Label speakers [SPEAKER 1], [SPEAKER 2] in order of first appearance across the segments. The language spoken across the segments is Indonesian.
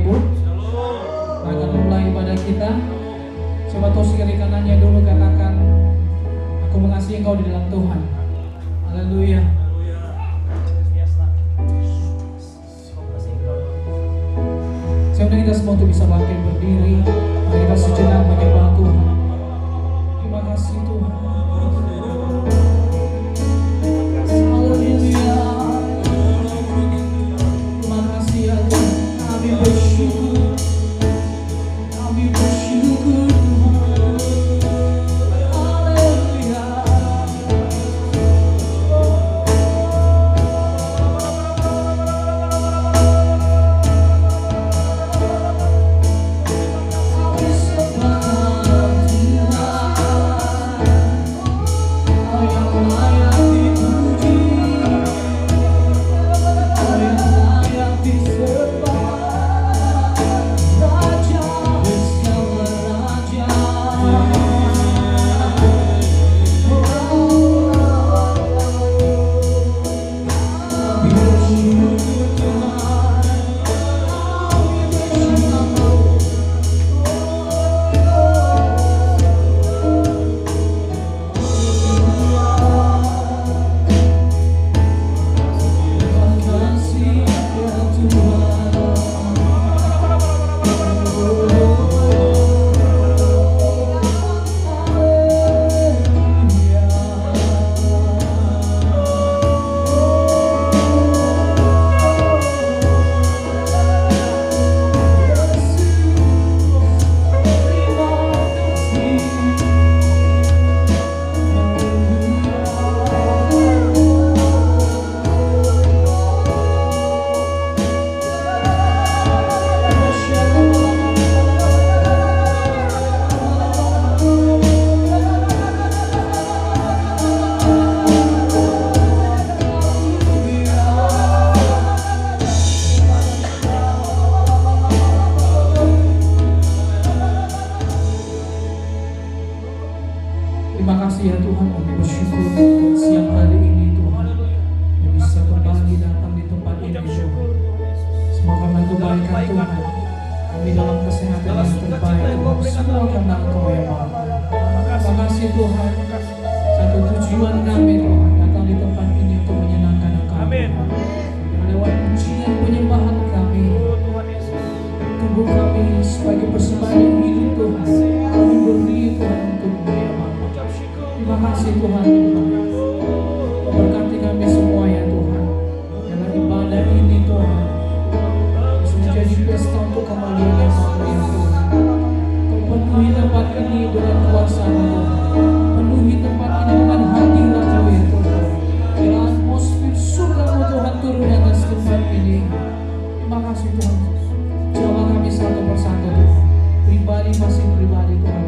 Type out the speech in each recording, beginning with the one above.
[SPEAKER 1] Ibu. Akan mulai ibadah kita. Coba tos kiri kanannya dulu, katakan, aku mengasihi Engkau di dalam Tuhan. Haleluya. Semoga kita semua untuk bisa bangkit berdiri. Mari kita sejenak menyembah Tuhan. Terima kasih Tuhan. Haleluya. Terima kasih ya Tuhan. Kami bersyukur. Kami bersyukur Tuhan. Haleluya. Terima kasih ya Tuhan, kami bersyukur buat siang hari ini Tuhan, yang bisa kembali datang di tempat ini Tuhan. Semua karena kebaikan Tuhan, kami dalam kesehatan yang terbaik Tuhan, semua karena Engkau yang Bapa. Terima kasih Tuhan, satu tujuan kami Tuhan, datang di tempat ini untuk menyenangkan Engkau Tuhan. Lewat pujian penyembahan kami, tubuh kami sebagai persembahan yang hidup Tuhan, kami beri Tuhan untuk-Mu ya Bapa. Terima kasih Tuhan, memberkati kami semua ya Tuhan. Dalam ibadah ini Tuhan, bisa menjadi pesta untuk kemuliaan nama-Mu ya Tuhan. Kau penuhi tempat ini dengan kuasa-Mu Tuhan. Penuhi tempat ini dengan hadirat-Mu ya Tuhan. Biar atmosfer surga-Mu Tuhan turun di atas tempat ini. Terima kasih Tuhan. Jawab kami satu persatu Tuhan. Pribadi masing pribadi Tuhan.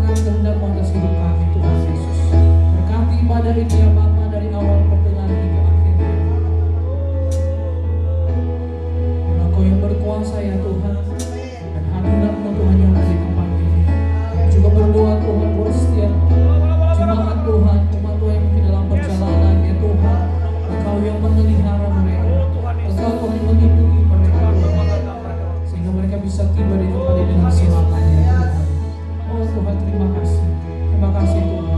[SPEAKER 1] Kehendak-Mu atas hidup kami Tuhan Yesus. Berkati ibadah ini ya Bapa, dari awal pertengahan hingga akhirnya. Karena Engkau yang berkuasa ya Tuhan, dan hadirat-Mu Tuhan yang ada di tempat ini. Juga berdoa Tuhan buat setiap jemaat Tuhan, umat Tuhan yang mungkin dalam perjalanan ya Tuhan. Engkau yang memelihara mereka, Engkau Tuhan yang melindungi mereka Tuhan, sehingga mereka bisa tiba di tempat ini dengan selamat ya Tuhan. Oh Tuhan, terima kasih. Terima kasih Tuhan.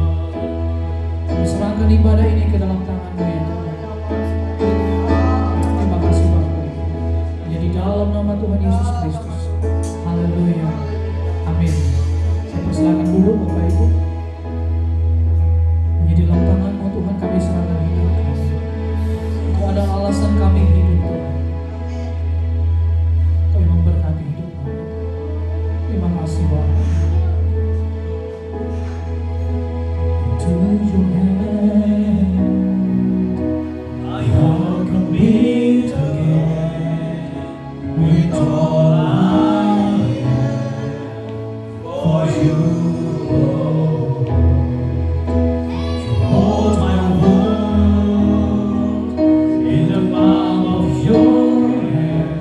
[SPEAKER 1] Kami serahkan ibadah ini ke dalam tangan-Mu ya Tuhan. Terima kasih Bapa. Hanya di dalam nama Tuhan Yesus Kristus. Haleluya. Amin. Saya persilakan dulu Bapak Ibu. Hanya di dalam tangan-Mu Tuhan kami serahkan hidup kami. Engkau ada alasan kami hidup Tuhan. Engkau yang memberkati hidup kami. Terima kasih Bapak. To your hand, I welcome me again with all I am for you. You hold my world in the palm of your hand,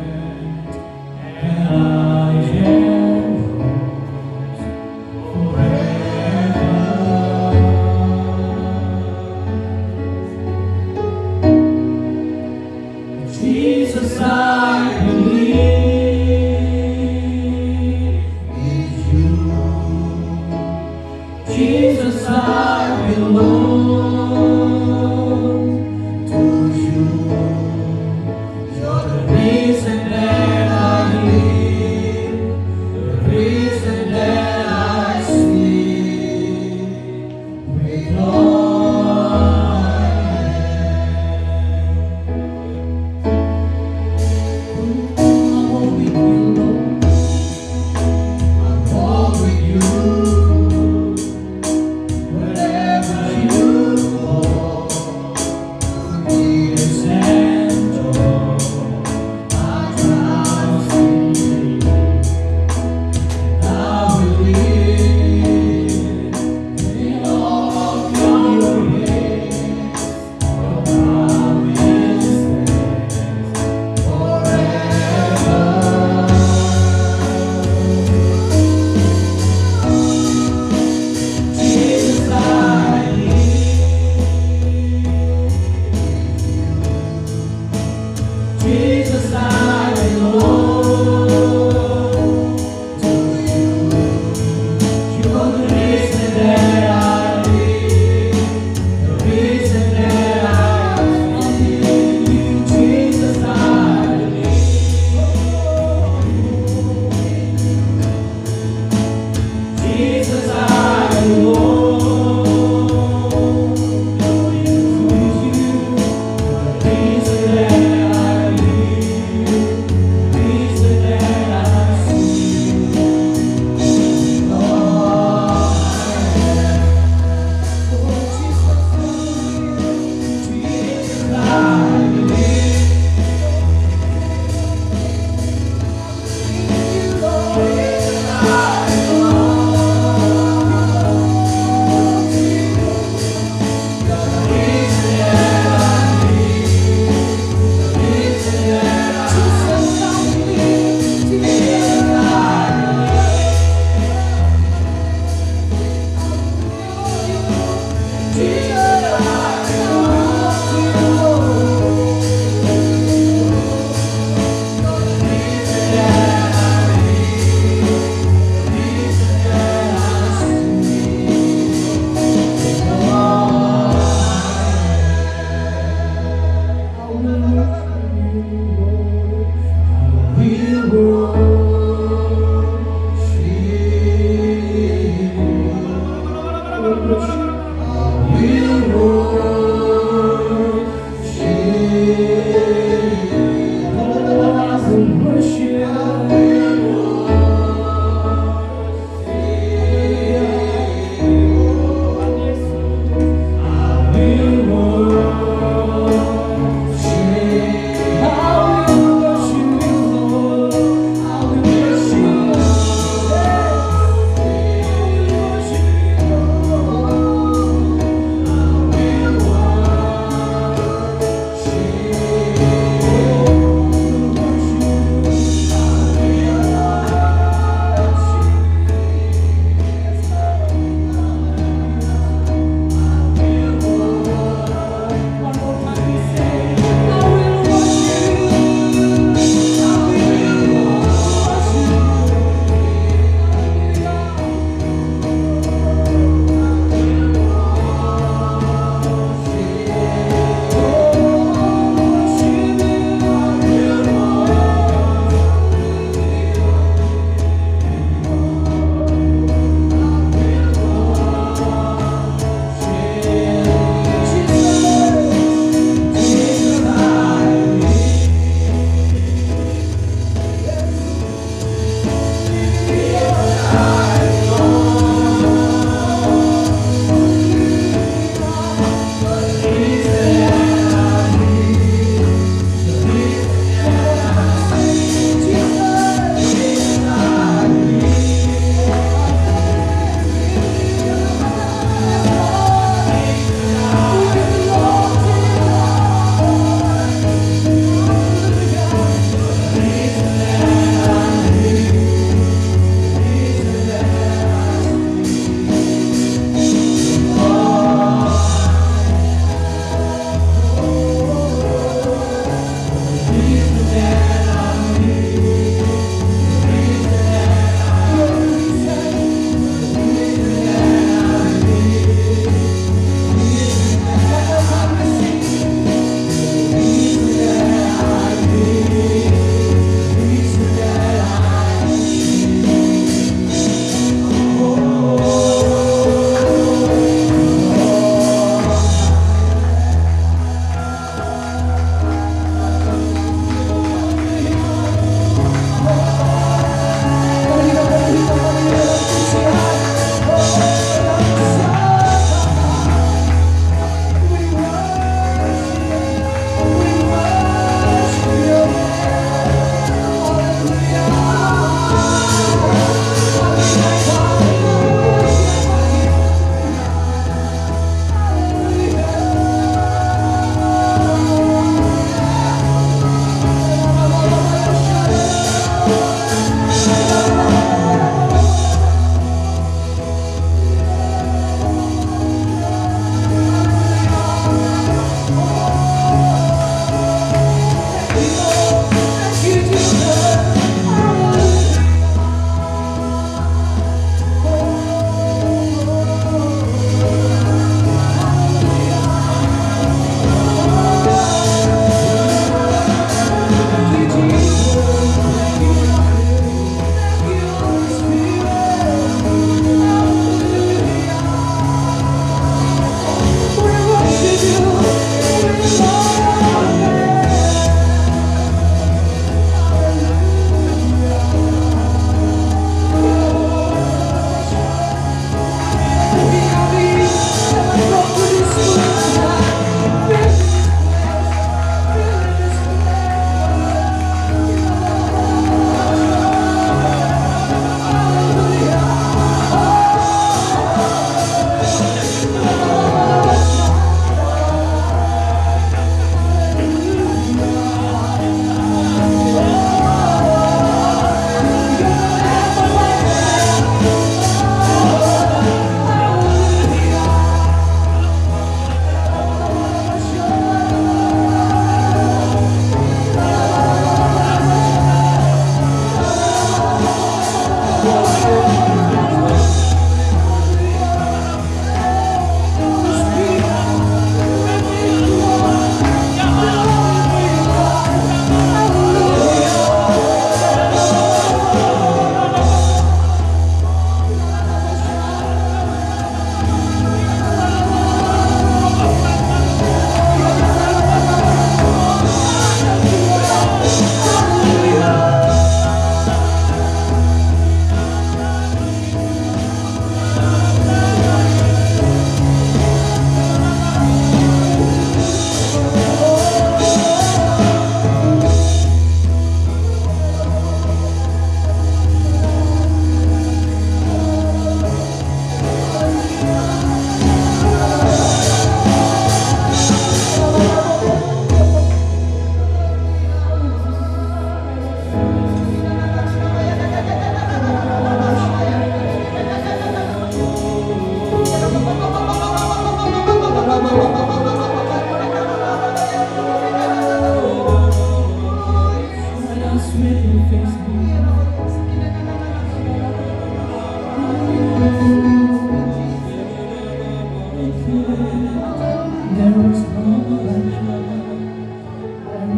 [SPEAKER 1] and I am yours forever. Jesus. Jesus, I believe in you. Jesus, I belong to you. You're the reason that I live, the reason that I sleep. With all I am, I'm all with you, Lord. I'm all with you.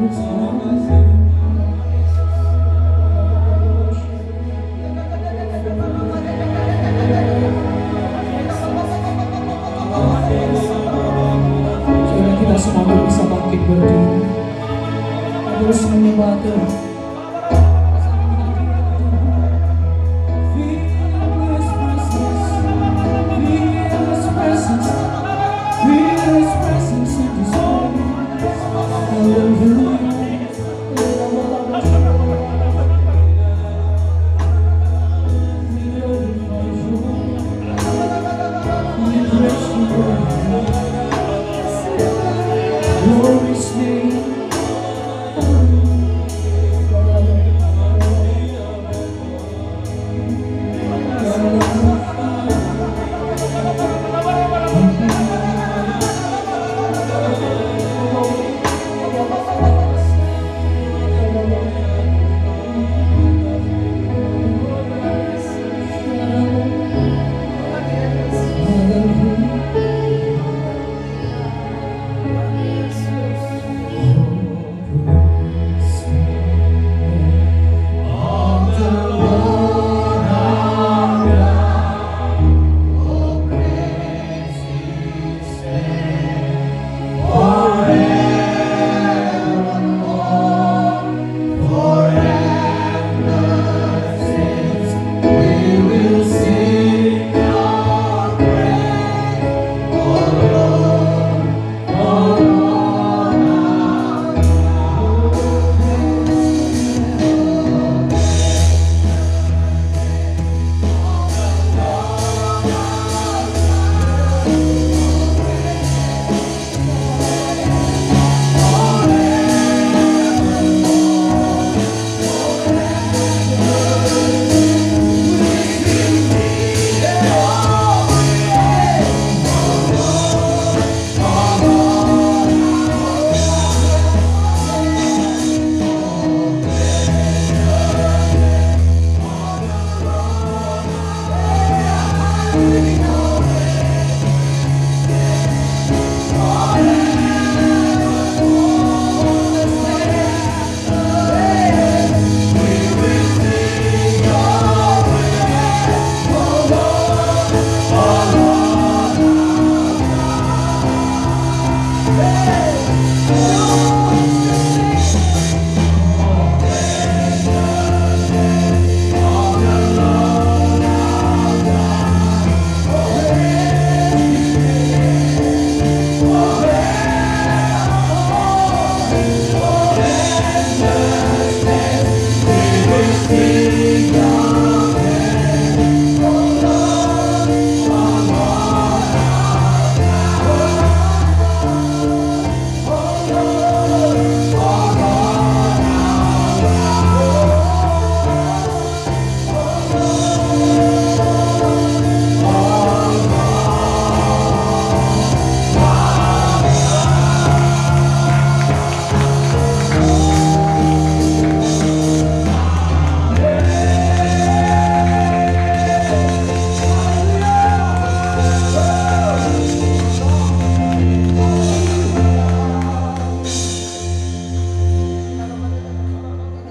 [SPEAKER 1] Saudara, kita semua bisa bangkit berdiri. Terus menyembah Tuhan. Glorious name.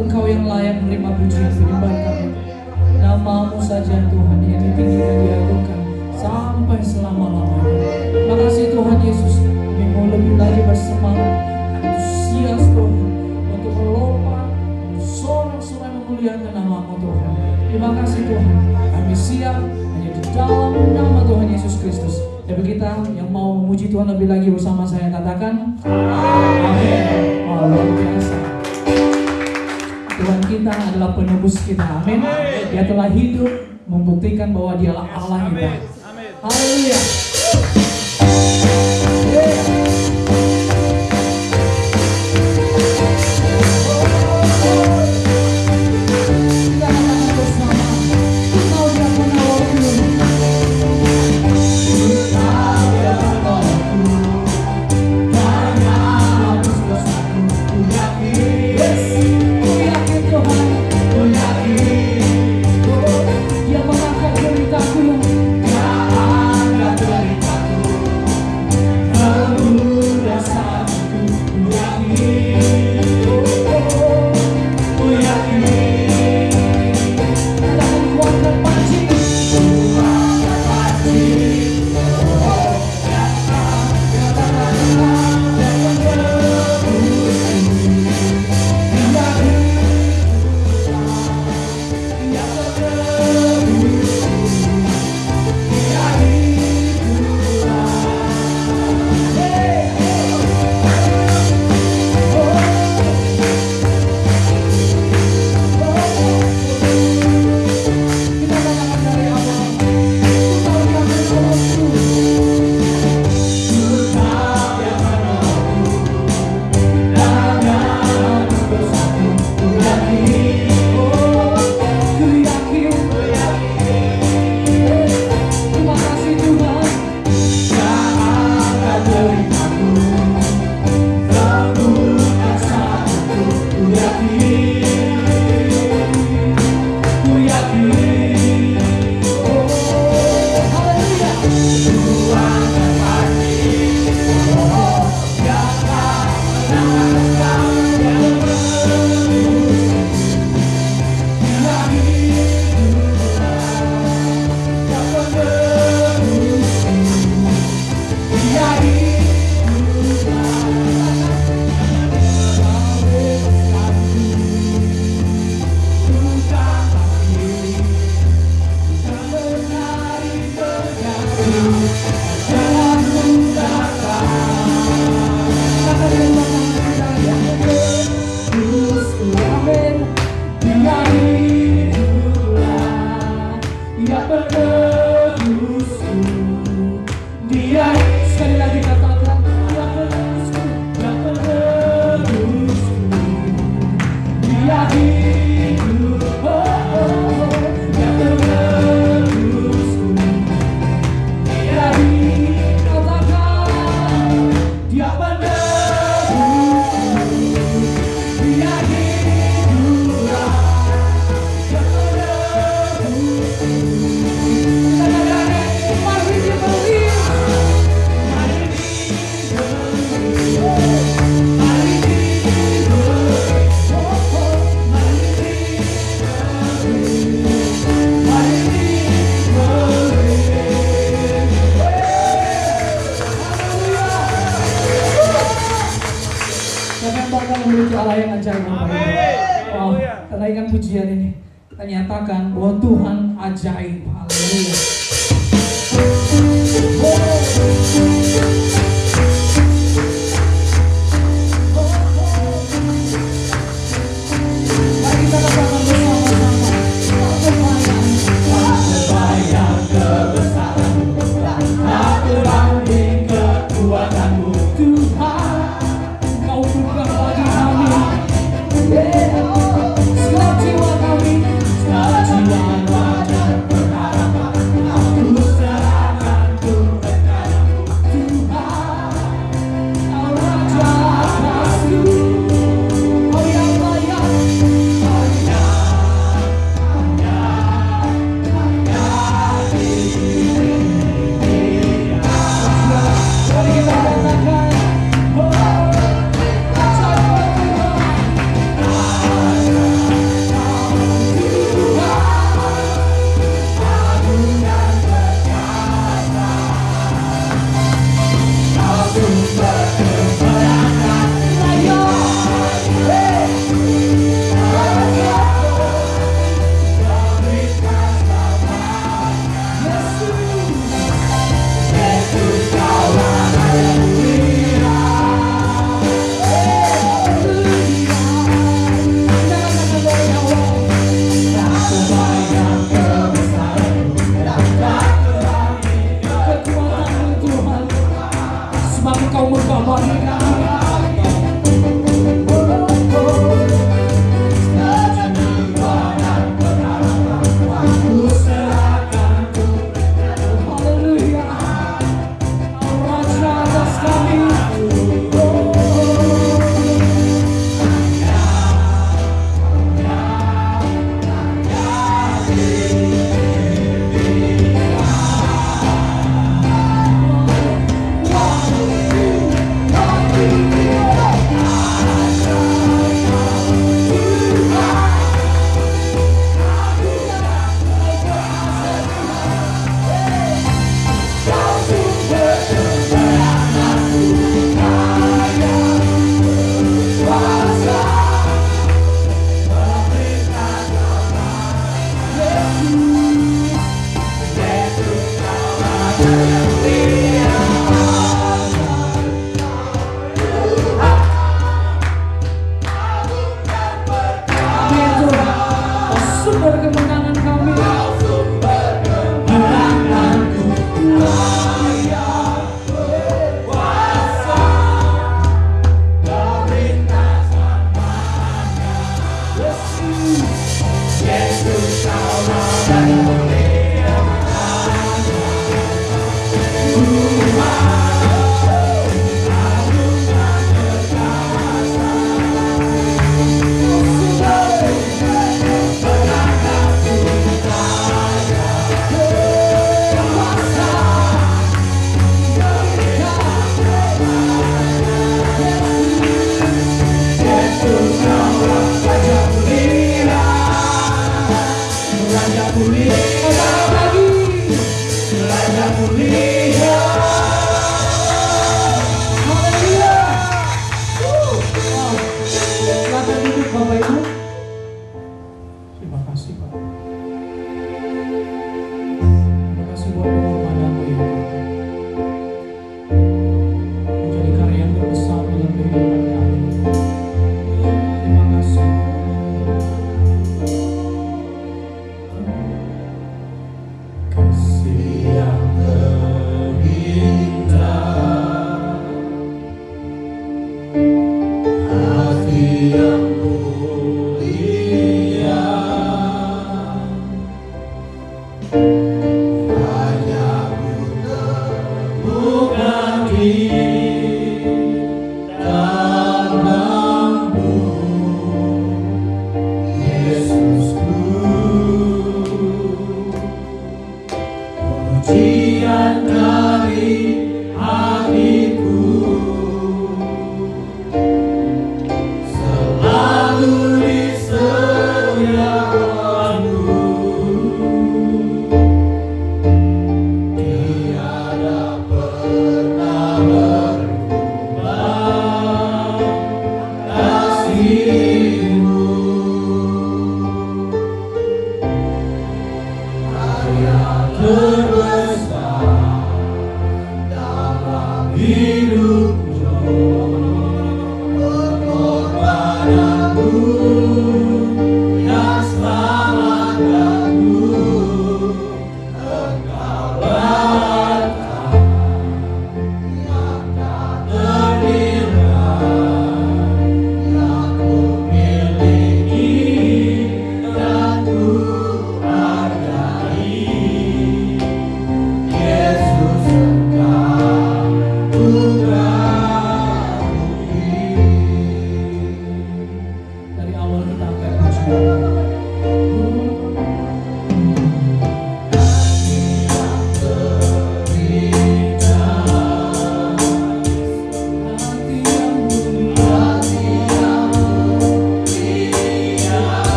[SPEAKER 1] Engkau yang layak menerima pujian penyembahan kami. Namamu saja Tuhan yang ditinggikan diagungkan sampai selama-lamanya. Makasih Tuhan Yesus, kami mau lebih lagi bersemangat, antusias Tuhan, untuk melompat, sorak-sorai memuliakan namamu Tuhan. Terima kasih Tuhan, kami siap hanya di dalam nama Tuhan Yesus Kristus. Jadi kita yang mau memuji Tuhan lebih lagi bersama saya katakan amin. Oh, luar biasa. Tuhan kita adalah penebus kita, amin. Dia telah hidup membuktikan bahwa dialah Allah kita. Haleluya. Dia mengangkat deritaku. ajaib Bapak Ibu. Oh, kenaikan pujian ini kita nyatakan bahwa Tuhan ajaib. Haleluya. Mari kita katakan bersama-sama. Terbayang kebesaran-Mu dan tak terbanding kekuatan-Mu. Tuhan, Engkau bukan bagi kami. Setiap jiwa kami, setiap jiwa dan berharapan, aku serahkan kepadamu. Tuhan, Kau Raja atasku, Kau yang layak, mari kita katakan, Kau menggambarkan kami. Haleluya. Kau Raja atas kami. Amin Tuhan. Kau sumber kemenangan kami. Silakan duduk Bapak Ibu. Terima kasih Pak. Terima kasih buat pengorbanan-Mu ya Tuhan. Menjadi karya yang terbesar dalam kehidupan kami. Terima kasih. Kasih yang terindah, hati yang mulia.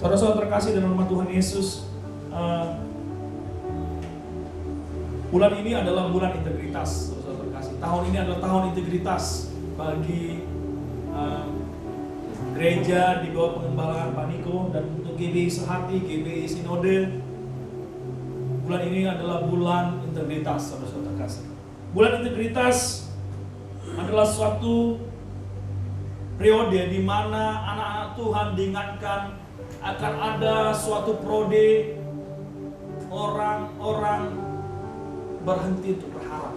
[SPEAKER 2] Saudara-saudara terkasih dalam nama Tuhan Yesus, bulan ini adalah bulan integritas, saudara-saudara terkasih. Tahun ini adalah tahun integritas bagi gereja di bawah pengembalaan Pak Niko dan untuk GBI Sehati, GBI Sinode. Bulan ini adalah bulan integritas, saudara-saudara terkasih. Bulan integritas adalah suatu periode di mana anak-anak Tuhan diingatkan akan ada suatu prode orang-orang berhenti untuk berharap.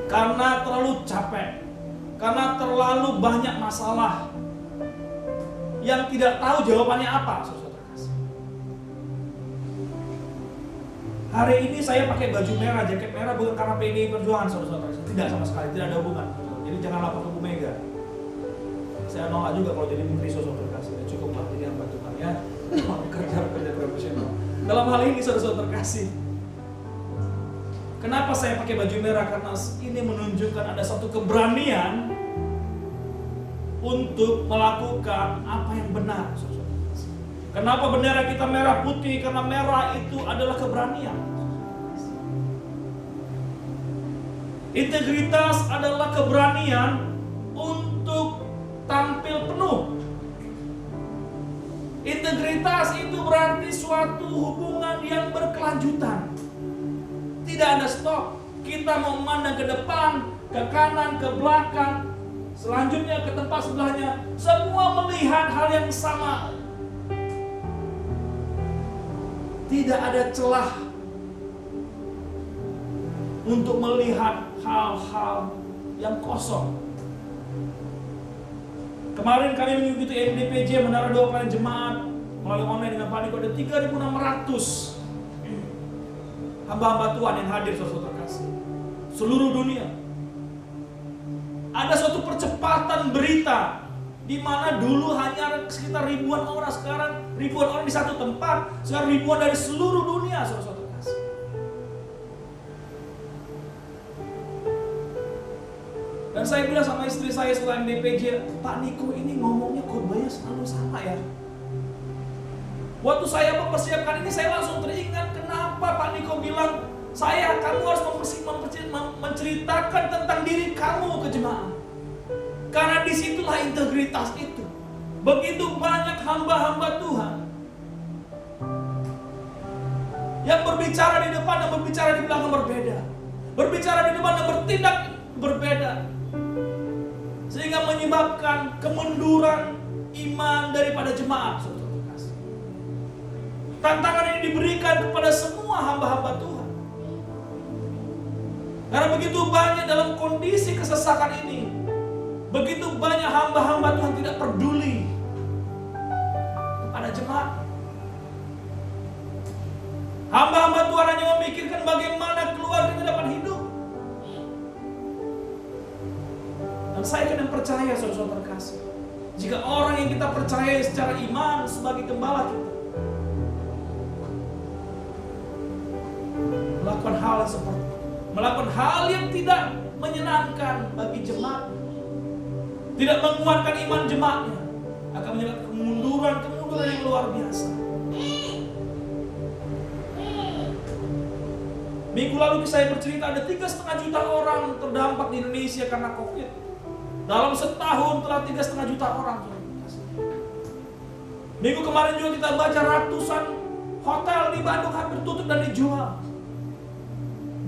[SPEAKER 2] Karena terlalu capek, karena terlalu banyak masalah yang tidak tahu jawabannya apa, saudara kasih. Hari ini saya pakai baju merah, jaket merah bukan karena PDI Perjuangan, saudara. Tidak sama sekali, tidak ada hubungan. Jadi jangan lapor ke Bu Mega. Saya nolak juga kalau jadi menteri saudara kasih. Cukup lah jadi hamba Tuhan ya. Kerja profesional. Dalam hal ini saudara terkasih, kenapa saya pakai baju merah? Karena ini menunjukkan ada satu keberanian untuk melakukan apa yang benar. Kenapa bendera kita merah putih? Karena merah itu adalah keberanian. Integritas adalah keberanian untuk tampil penuh. Integritas itu berarti suatu hubungan yang berkelanjutan. Tidak ada stop. Kita mau memandang ke depan, ke kanan, ke belakang, selanjutnya ke tempat sebelahnya. Semua melihat hal yang sama. Tidak ada celah untuk melihat hal-hal yang kosong. Kemarin kami mengikuti MDPJ Menara Doa Pelayanan Jemaat melalui online dengan Pak Niko, ada 3.600 hamba-hamba Tuhan yang hadir, saudara terkasih, seluruh dunia. Ada suatu percepatan berita di mana dulu hanya sekitar ribuan orang, sekarang ribuan orang di satu tempat, sekarang ribuan dari seluruh dunia, saudara terkasih. Dan saya bilang sama istri saya setelah MDPJ, Pak Niko ini ngomongnya khotbahnya selalu sama ya. Waktu saya mempersiapkan ini, saya langsung teringat kenapa Pak Niko bilang, kamu harus menceritakan tentang diri kamu ke jemaat. Karena disitulah integritas itu. Begitu banyak hamba-hamba Tuhan yang berbicara di depan dan berbicara di belakang berbeda. Berbicara di depan dan bertindak berbeda. Sehingga menyebabkan kemunduran iman daripada jemaat. Tantangan ini diberikan kepada semua hamba-hamba Tuhan. Karena begitu banyak dalam kondisi kesesakan ini, begitu banyak hamba-hamba Tuhan tidak peduli kepada jemaat. Hamba-hamba Tuhan hanya memikirkan bagaimana keluarga dapat hidup. Dan saya kadang percaya, saudara terkasih, jika orang yang kita percaya secara iman sebagai gembala kita melakukan hal yang seperti itu, melakukan hal yang tidak menyenangkan bagi jemaat, tidak menguatkan iman jemaatnya, akan menyebabkan kemunduran yang luar biasa. Minggu lalu saya bercerita ada 3,5 juta orang terdampak di Indonesia karena COVID. Dalam setahun telah 3,5 juta orang. Minggu kemarin juga kita baca ratusan hotel di Bandung hampir tutup dan dijual.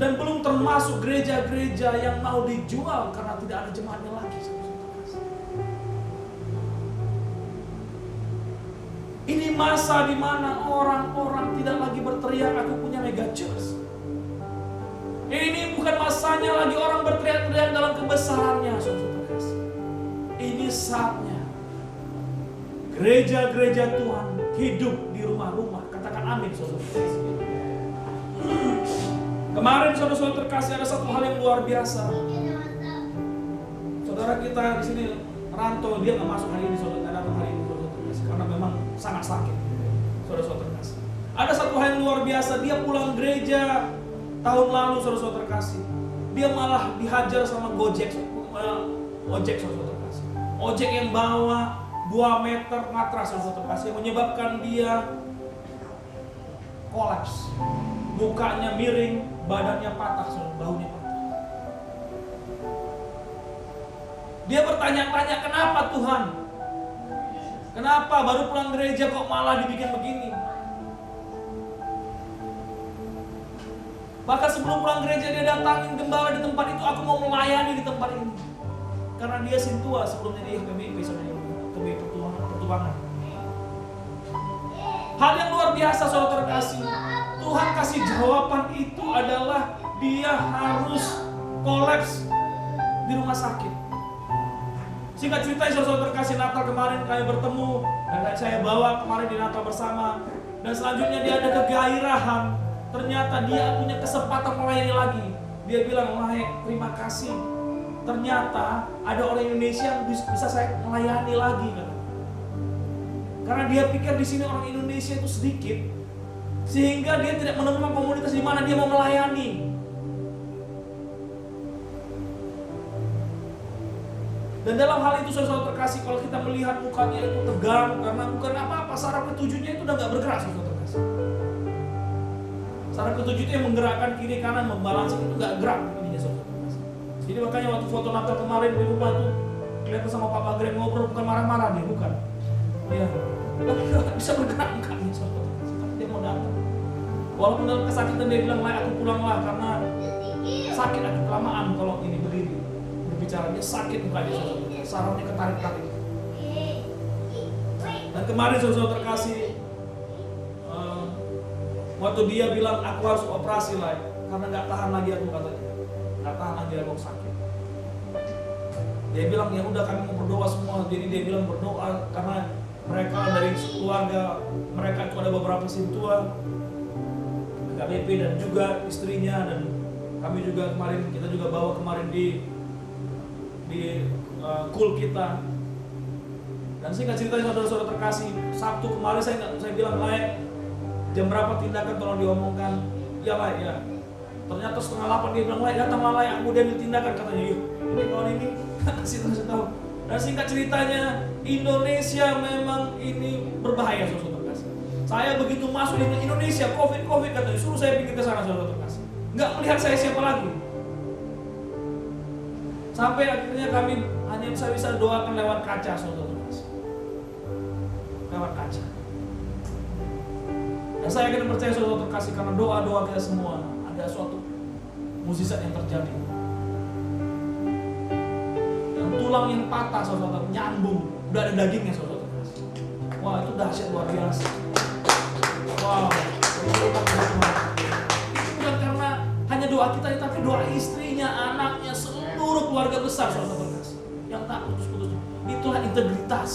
[SPEAKER 2] Dan belum termasuk gereja-gereja yang mau dijual karena tidak ada jemaatnya lagi. Ini masa di mana orang-orang tidak lagi berteriak, aku punya mega church. Ini bukan masanya lagi orang berteriak-teriak dalam kebesarannya, saudara. Ini saatnya gereja-gereja Tuhan hidup di rumah-rumah. Katakan amin, saudara. Kemarin saudara-saudara terkasih, ada satu hal yang luar biasa. Saudara kita di sini rantau, dia nggak masuk hari ini, saudara, nggak datang hari ini, saudara terkasih, karena memang sangat sakit. Saudara-saudara terkasih, ada satu hal yang luar biasa. Dia pulang gereja tahun lalu, saudara-saudara terkasih, dia malah dihajar sama ojek, saudara terkasih. Ojek yang bawa 2 meter matras saudara terkasih, menyebabkan dia kolaps. Mukanya miring, badannya patah, bahunya patah. Dia bertanya-tanya, kenapa Tuhan? Kenapa baru pulang gereja kok malah dibikin begini? Bahkan sebelum pulang gereja dia datangin gembala di tempat itu, aku mau melayani di tempat ini. Karena dia sintua sebelumnya dia KBP, KBP pertuangan. Hal yang luar biasa saudara terkasih, Tuhan kasih jawaban itu adalah dia harus kolaps di rumah sakit. Singkat cerita saudara terkasih, Natal kemarin kami bertemu dan saya bawa kemarin di Natal bersama. Dan selanjutnya dia ada kegairahan. Ternyata dia punya kesempatan melayani lagi. Dia bilang, Mae, terima kasih. Ternyata ada orang Indonesia yang bisa saya melayani lagi, kata. Karena dia pikir di sini orang Indonesia itu sedikit, sehingga dia tidak menemukan komunitas di mana dia mau melayani. Dan dalam hal itu saudara terkasih, kalau kita melihat mukanya itu tegang karena bukan apa-apa, saraf ketujuhnya itu udah nggak bergerak saudara terkasih. Saraf ketujuh itu yang menggerakkan kiri kanan, membalansi itu nggak gerak ininya saudara terkasih. Jadi makanya waktu foto Natal kemarin di rumah tuh kelihatan sama Pak Bagrem ngobrol, bukan marah-marah dia, bukan. Iya, nggak bisa bergerak mukanya saudara terkasih, tapi dia mau datang. Walaupun dalam kesakitan dia bilang, aku pulanglah karena sakit aku kelamaan kalau ini berdiri. Bicaranya sakit mukanya saudara, sarafnya ketarik-tarik. Dan kemarin saudara terkasih, waktu dia bilang aku harus operasi lagi karena nggak tahan lagi aku, katanya, nggak tahan lagi aku sakit. Dia bilang ya udah kami mau berdoa semua. Jadi dia bilang berdoa karena mereka dari keluarga mereka itu ada beberapa sintua, KBP dan juga istrinya, dan kami juga kemarin kita juga bawa kemarin di kul kita. Dan singkat cerita saudara-saudara terkasih, Sabtu kemarin saya bilang, Lai, jam berapa tindakan tolong diomongkan. Ya Lai, ya. Ternyata 7:30 dia bilang, Lai datanglah Lai, aku udah tindakan, katanya. Yuk, ini kalau ini kasih tahu. Dan singkat ceritanya, Indonesia memang ini berbahaya saudara terkasih. Saya begitu masuk di Indonesia, COVID katanya, suruh saya pergi ke sana saudara terkasih. Nggak melihat saya siapa lagi. Sampai akhirnya kami hanya bisa doakan lewat kaca saudara. Lewat kaca. Dan saya akan percaya saudara terkasih, karena doa-doa kita semua ada suatu mukjizat yang terjadi. Yang tulang yang patah saudara nyambung, udah ada dagingnya saudara terkasih. Wah, itu dahsyat luar biasa. Wow. Itu bukan karena hanya doa kita, tapi doa istrinya, anaknya, seluruh keluarga besar saudara terkasih yang tak putus-putus. Itulah integritas.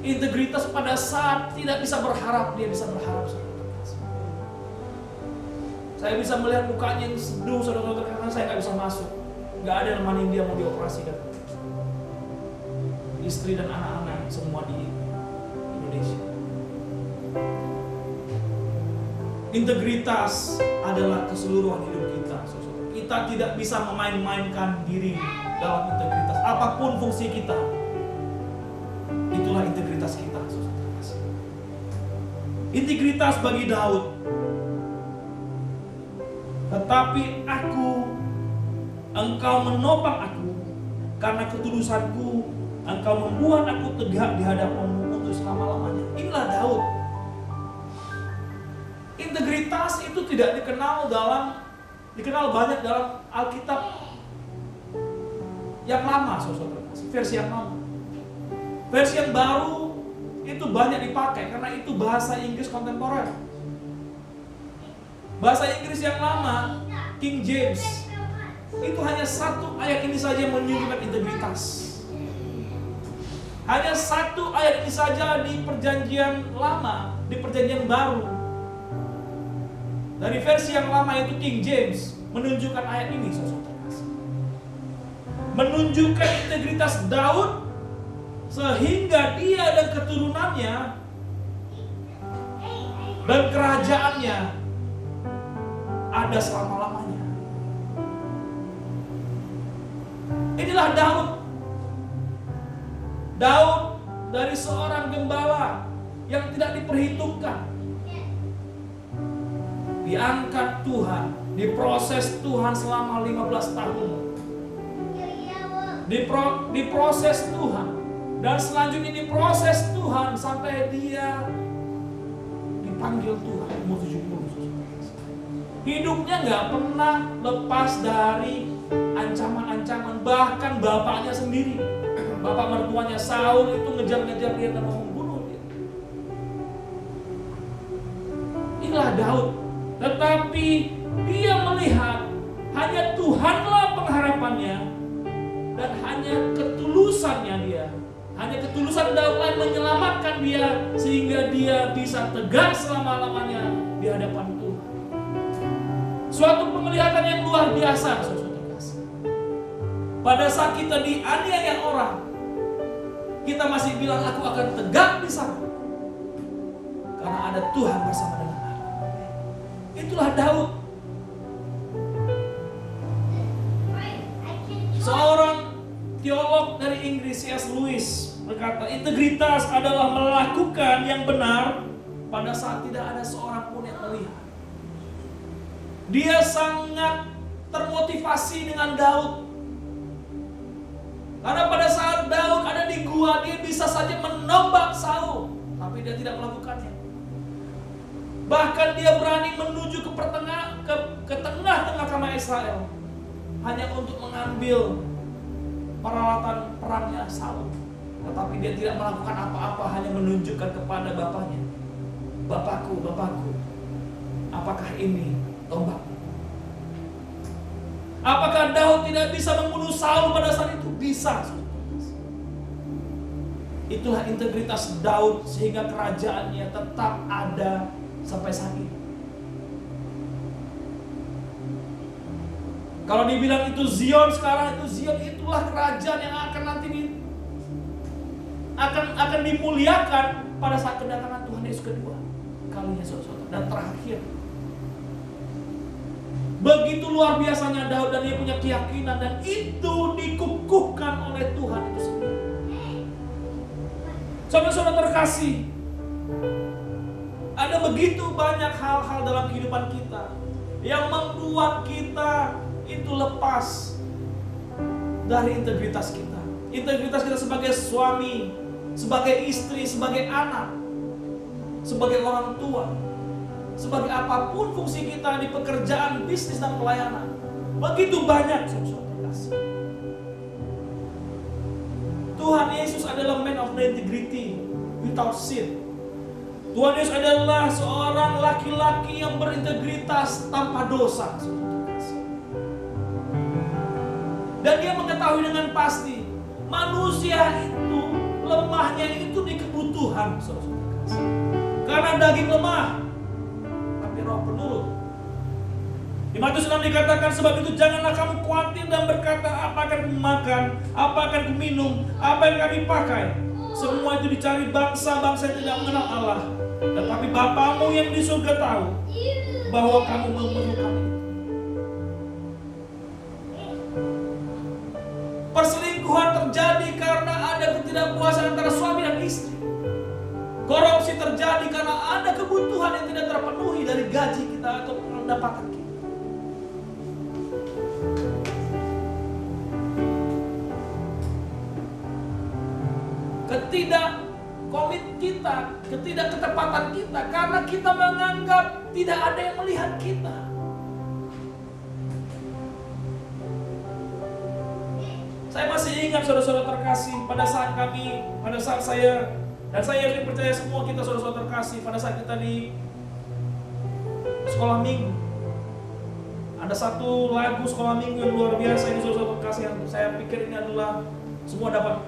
[SPEAKER 2] Integritas pada saat tidak bisa berharap, dia bisa berharap saudara terkasih. Saya bisa melihat mukanya yang seduh saudara terkasih, karena saya nggak bisa masuk. Nggak ada yang nemenin dia mau dioperasikan. Istri dan anak-anak semua di Indonesia. Integritas adalah keseluruhan hidup kita, saudara. Kita tidak bisa memain-mainkan diri dalam integritas. Apapun fungsi kita, itulah integritas kita, saudara. Integritas bagi Daud. Tetapi engkau menopang aku, karena ketulusanku, engkau membuat aku tegak di hadapanmu untuk selama-lamanya. Inilah Daud. Integritas itu tidak dikenal banyak dalam Alkitab yang lama, saudara. Versi yang lama. Versi yang baru itu banyak dipakai karena itu bahasa Inggris kontemporer. Bahasa Inggris yang lama, King James, itu hanya satu ayat ini saja yang menunjukkan integritas. Hanya satu ayat ini saja di perjanjian lama, di perjanjian baru. Dari versi yang lama itu King James menunjukkan ayat ini, saudara. Menunjukkan integritas Daud sehingga dia dan keturunannya dan kerajaannya ada selama-lamanya. Inilah Daud. Daud dari seorang gembala yang tidak diperhitungkan, diangkat Tuhan, diproses Tuhan selama 15 tahun. Diproses Tuhan, dan selanjutnya diproses Tuhan sampai dia dipanggil Tuhan umur 70. Hidupnya nggak pernah lepas dari ancaman-ancaman, bahkan bapaknya sendiri, bapak mertuanya Saul itu ngejar-ngejar dia dan mau membunuh dia. Inilah Daud, tetapi dia melihat hanya Tuhanlah pengharapannya, dan hanya ketulusannya dia, hanya ketulusan Daud yang menyelamatkan dia sehingga dia bisa tegak selama-lamanya di hadapan Tuhan. Suatu penglihatan yang luar biasa, saudara kasih. Pada saat kita dianiaya orang, kita masih bilang aku akan tegak di sana karena ada Tuhan bersama dengan aku. Itulah Daud. Seorang teolog dari Inggris, C.S. Lewis, berkata, integritas adalah melakukan yang benar pada saat tidak ada seorang pun yang melihat. Dia sangat termotivasi dengan Daud. Karena pada saat Daud ada di gua, dia bisa saja menembak Saul, tapi dia tidak melakukannya. Bahkan dia berani menuju ke tengah-tengah kamar Israel hanya untuk mengambil peralatan perangnya Saul. Tetapi dia tidak melakukan apa-apa, hanya menunjukkan kepada bapaknya, Bapakku, apakah ini tombak? Apakah Daud tidak bisa membunuh Saul pada saat itu? Bisa. Itulah integritas Daud sehingga kerajaannya tetap ada sampai saat ini. Kalau dibilang itu Zion sekarang, itu Zion itulah kerajaan yang akan nanti akan dimuliakan pada saat kedatangan Tuhan Yesus kedua kalinya, saudara. Dan terakhir, begitu luar biasanya Daud, dan dia punya keyakinan, dan itu dikukuhkan oleh Tuhan itu sendiri. Saudara-saudara terkasih, ada begitu banyak hal-hal dalam kehidupan kita yang membuat kita itu lepas dari integritas kita. Integritas kita sebagai suami, sebagai istri, sebagai anak, sebagai orang tua, sebagai apapun fungsi kita di pekerjaan, bisnis, dan pelayanan. Begitu banyak, saudara terkasih. Tuhan Yesus adalah man of integrity without sin. Tuhan Yesus adalah seorang laki-laki yang berintegritas tanpa dosa, saudara terkasih. Dan dia mengetahui dengan pasti manusia itu lemahnya itu di kebutuhan, saudara terkasih. Karena daging lemah, roh penurut. Di Matius 6 dikatakan, sebab itu janganlah kamu khawatir dan berkata, apa akan ku makan, apa akan ku minum, apa yang kami pakai. Semua itu dicari bangsa-bangsa yang tidak mengenal Allah. Tetapi Bapamu yang di surga tahu bahwa kamu memerlukan itu. Perselingkuhan terjadi karena ada ketidakpuasan antara suami dan istri. Korupsi terjadi karena ada kebutuhan yang tidak terpenuhi dari gaji kita atau pendapatan kita. Ketidakkomit kita, ketidakketepatan kita karena kita menganggap tidak ada yang melihat kita. Saya masih ingat, saudara-saudara terkasih, pada saat saya, dan saya yakin percaya semua kita, saudara-saudara terkasih, pada saat kita di sekolah minggu, ada satu lagu sekolah minggu yang luar biasa ini, saudara-saudara terkasih, yang saya pikir ini adalah semua dapat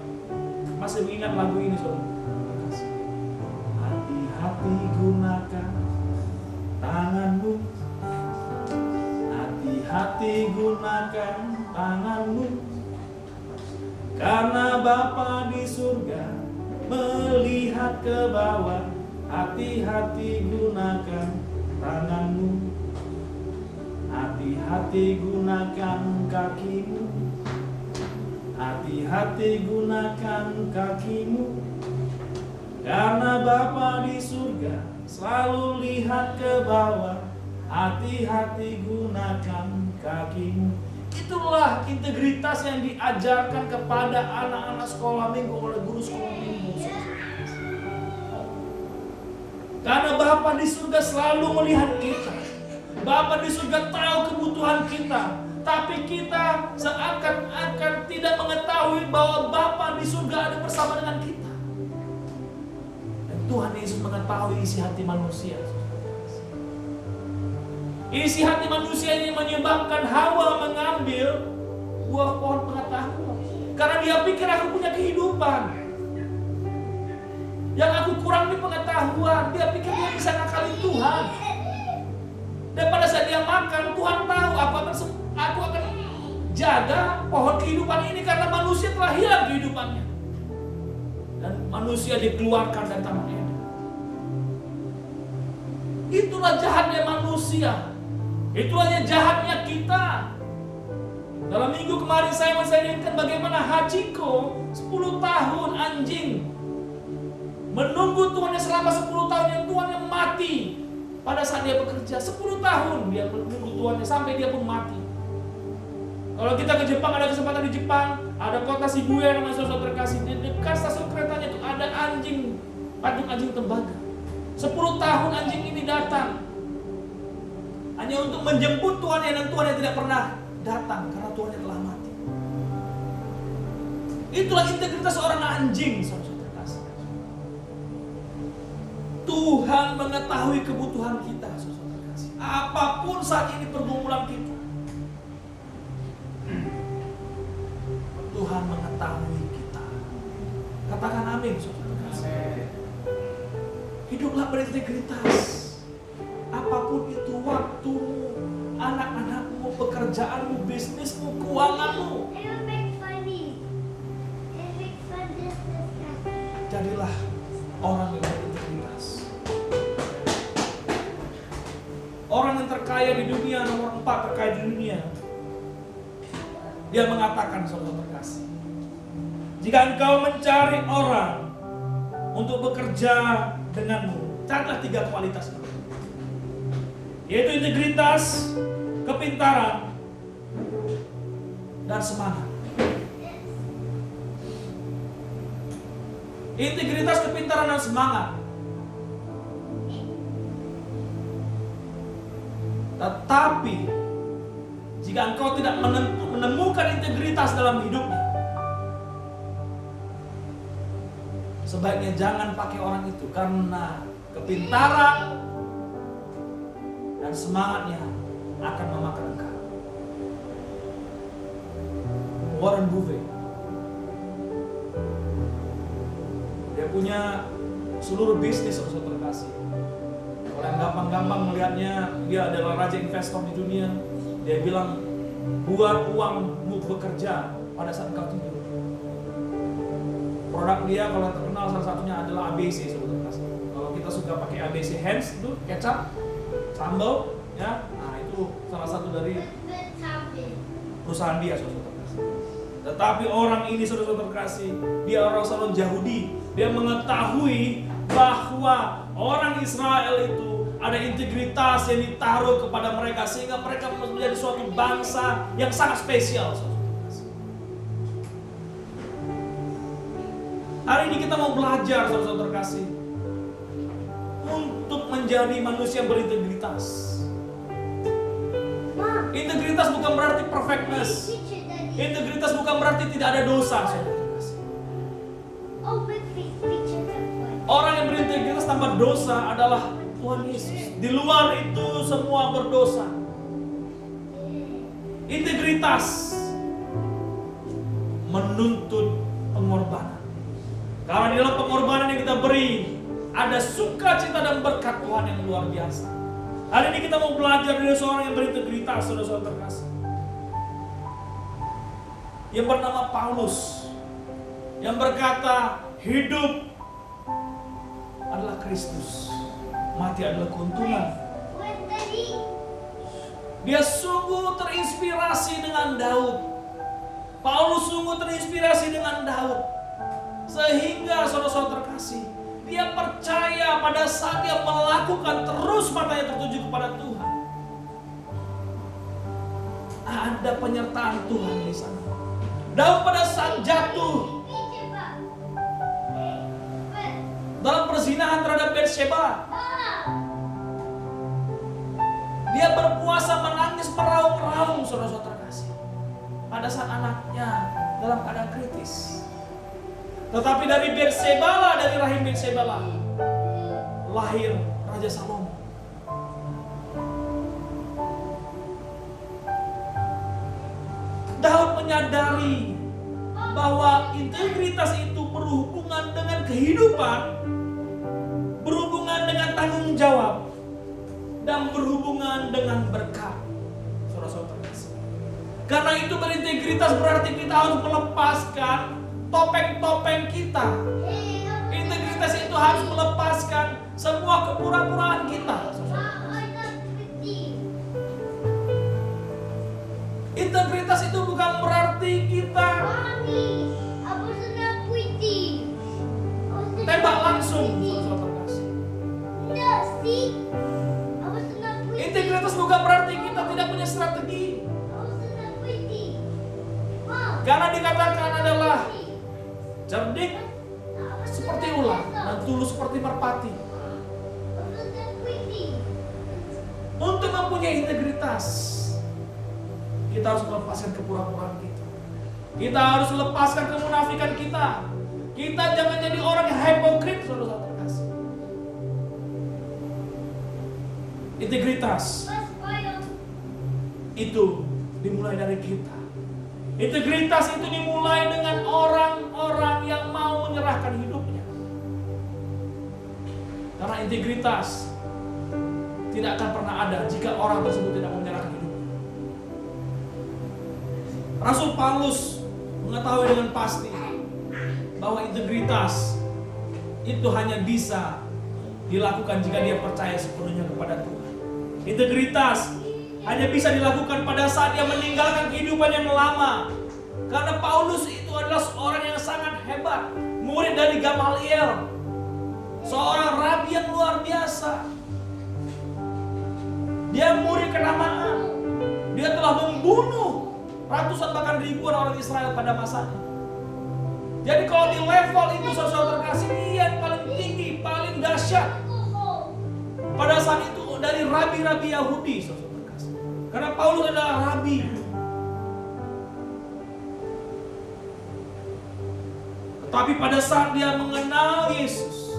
[SPEAKER 2] masih mengingat lagu ini, saudara terkasih. Hati-hati gunakan tanganmu, hati-hati gunakan tanganmu, karena Bapa di surga melihat ke bawah. Hati-hati gunakan tanganmu, hati-hati gunakan kakimu, hati-hati gunakan kakimu, karena Bapa di surga selalu lihat ke bawah. Hati-hati gunakan kakimu. Itulah integritas yang diajarkan kepada anak-anak sekolah minggu oleh guru sekolah minggu. Karena Bapa di surga selalu melihat kita. Bapa di surga tahu kebutuhan kita. Tapi kita seakan-akan tidak mengetahui bahwa Bapa di surga ada bersama dengan kita. Dan Tuhan Yesus mengetahui isi hati manusia. Isi hati manusia ini menyebabkan Hawa mengambil buah pohon pengetahuan. Karena dia pikir aku punya kehidupan. Yang aku kurang di pengetahuan. Dia pikir dia bisa ngakalin Tuhan. Dan pada saat dia makan, Tuhan tahu aku akan jaga pohon kehidupan ini karena manusia telah hilang kehidupannya. Dan manusia dikeluarkan dari Taman Eden. Itulah jahatnya manusia. Itulah yang jahatnya kita. Dalam minggu kemarin saya menceritakan bagaimana Hachiko 10 tahun anjing menunggu tuannya selama 10 tahun yang tuannya mati. Pada saat dia bekerja 10 tahun dia menunggu tuannya sampai dia pun mati. Kalau kita ke Jepang, ada kesempatan di Jepang, ada kota Shibuya namanya saudara terkasih. Di dekat stasiun keretanya itu ada anjing, patung anjing tembaga. 10 tahun anjing ini datang hanya untuk menjemput tuannya, dan tuannya tidak pernah datang karena tuannya telah mati. Itulah integritas seorang anjing, saudara terkasih. Tuhan mengetahui kebutuhan kita, saudara terkasih. Apapun saat ini pergumulan kita, Tuhan mengetahui kita. Katakan amin, saudara terkasih. Hiduplah berintegritas. Apapun itu, waktumu, anak-anakmu, pekerjaanmu, bisnismu, keuanganmu. Jadilah orang yang berintegritas. Orang yang terkaya di dunia, nomor 4 terkaya di dunia. Dia mengatakan, saudara terkasih, jika engkau mencari orang untuk bekerja denganmu, carilah 3 kualitas itu. Yaitu integritas, kepintaran, dan semangat. Integritas, kepintaran, dan semangat. Tetapi jika engkau tidak menemukan integritas dalam hidupnya, sebaiknya jangan pakai orang itu, karena kepintaran dan semangatnya akan memakan engkau. Warren Buffett, dia punya seluruh bisnis, saudara terkasih. Kalau yang gampang-gampang melihatnya, dia adalah raja investor di dunia. Dia bilang, buat uangmu bekerja pada saat engkau tidur. Produk dia kalau terkenal salah satunya adalah ABC, saudara terkasih. Kalau kita suka pakai ABC hands itu kecap, sambal, ya, nah itu salah satu dari perusahaan dia, saudara terkasih. Tetapi orang ini, saudara terkasih, dia orang Yahudi. Dia mengetahui bahwa orang Israel itu ada integritas yang ditaruh kepada mereka sehingga mereka menjadi suatu bangsa yang sangat spesial, saudara terkasih. Hari ini kita mau belajar, saudara terkasih, untuk menjadi manusia yang berintegritas. Integritas bukan berarti perfectness. Integritas bukan berarti tidak ada dosa, saudara terkasih. Orang yang berintegritas tanpa dosa adalah Tuhan Yesus. Di luar itu semua berdosa. Integritas menuntut pengorbanan. Karena di dalam pengorbanan yang kita beri, ada sukacita dan berkat Tuhan yang luar biasa. Hari ini kita mau belajar dari seorang yang berintegritas, saudara-saudara terkasih, yang bernama Paulus, yang berkata, hidup adalah Kristus, mati adalah keuntungan. Dia sungguh terinspirasi dengan Daud. Paulus sungguh terinspirasi dengan Daud. Sehingga saudara-saudara terkasih, dia percaya pada saat dia melakukan terus matanya tertuju kepada Tuhan. Ada penyertaan Tuhan di sana. Daud pada saat jatuh dalam perzinahan terhadap Batsheba, dia berpuasa menangis meraung-raung, saudara-saudara terkasih. Pada saat anaknya dalam keadaan kritis. Tetapi dari Batsheba lah, dari rahim Batsheba lah, lahir Raja Salomo. Daud menyadari bahwa integritas itu berhubungan dengan kehidupan, berhubungan dengan tanggung jawab, dan berhubungan dengan berkat. Saudara-saudara terkasih. Karena itu berintegritas berarti kita harus melepaskan topeng-topeng kita. Integritas itu harus melepaskan semua kepura-puraan kita. Integritas itu bukan berarti kita tembak langsung, saudara terkasih. Integritas bukan berarti kita tidak punya strategi. Karena dikatakan adalah cerdik seperti ular dan tulus seperti merpati. Untuk mempunyai integritas, kita harus melepaskan kepura-puraan kita. Kita harus lepaskan kemunafikan kita. Kita jangan jadi orang yang hipokrit, saudara terkasih. Integritas itu dimulai dari kita. Integritas itu dimulai dengan orang-orang yang mau menyerahkan hidupnya. Karena integritas tidak akan pernah ada jika orang tersebut tidak mau menyerahkan hidupnya. Rasul Paulus mengetahui dengan pasti bahwa integritas itu hanya bisa dilakukan jika dia percaya sepenuhnya kepada Tuhan. Integritas hanya bisa dilakukan pada saat dia meninggalkan kehidupan yang lama. Karena Paulus itu adalah seorang yang sangat hebat, murid dari Gamaliel, seorang rabi yang luar biasa. Dia murid kenamaan. Dia telah membunuh ratusan bahkan ribuan orang Israel pada masanya. Jadi kalau di level itu saudara terkasih, dia yang paling tinggi, paling dahsyat. Pada saat itu dari rabi-rabi Yahudi, saudara terkasih. Karena Paulus adalah rabi. Tetapi pada saat dia mengenal Yesus,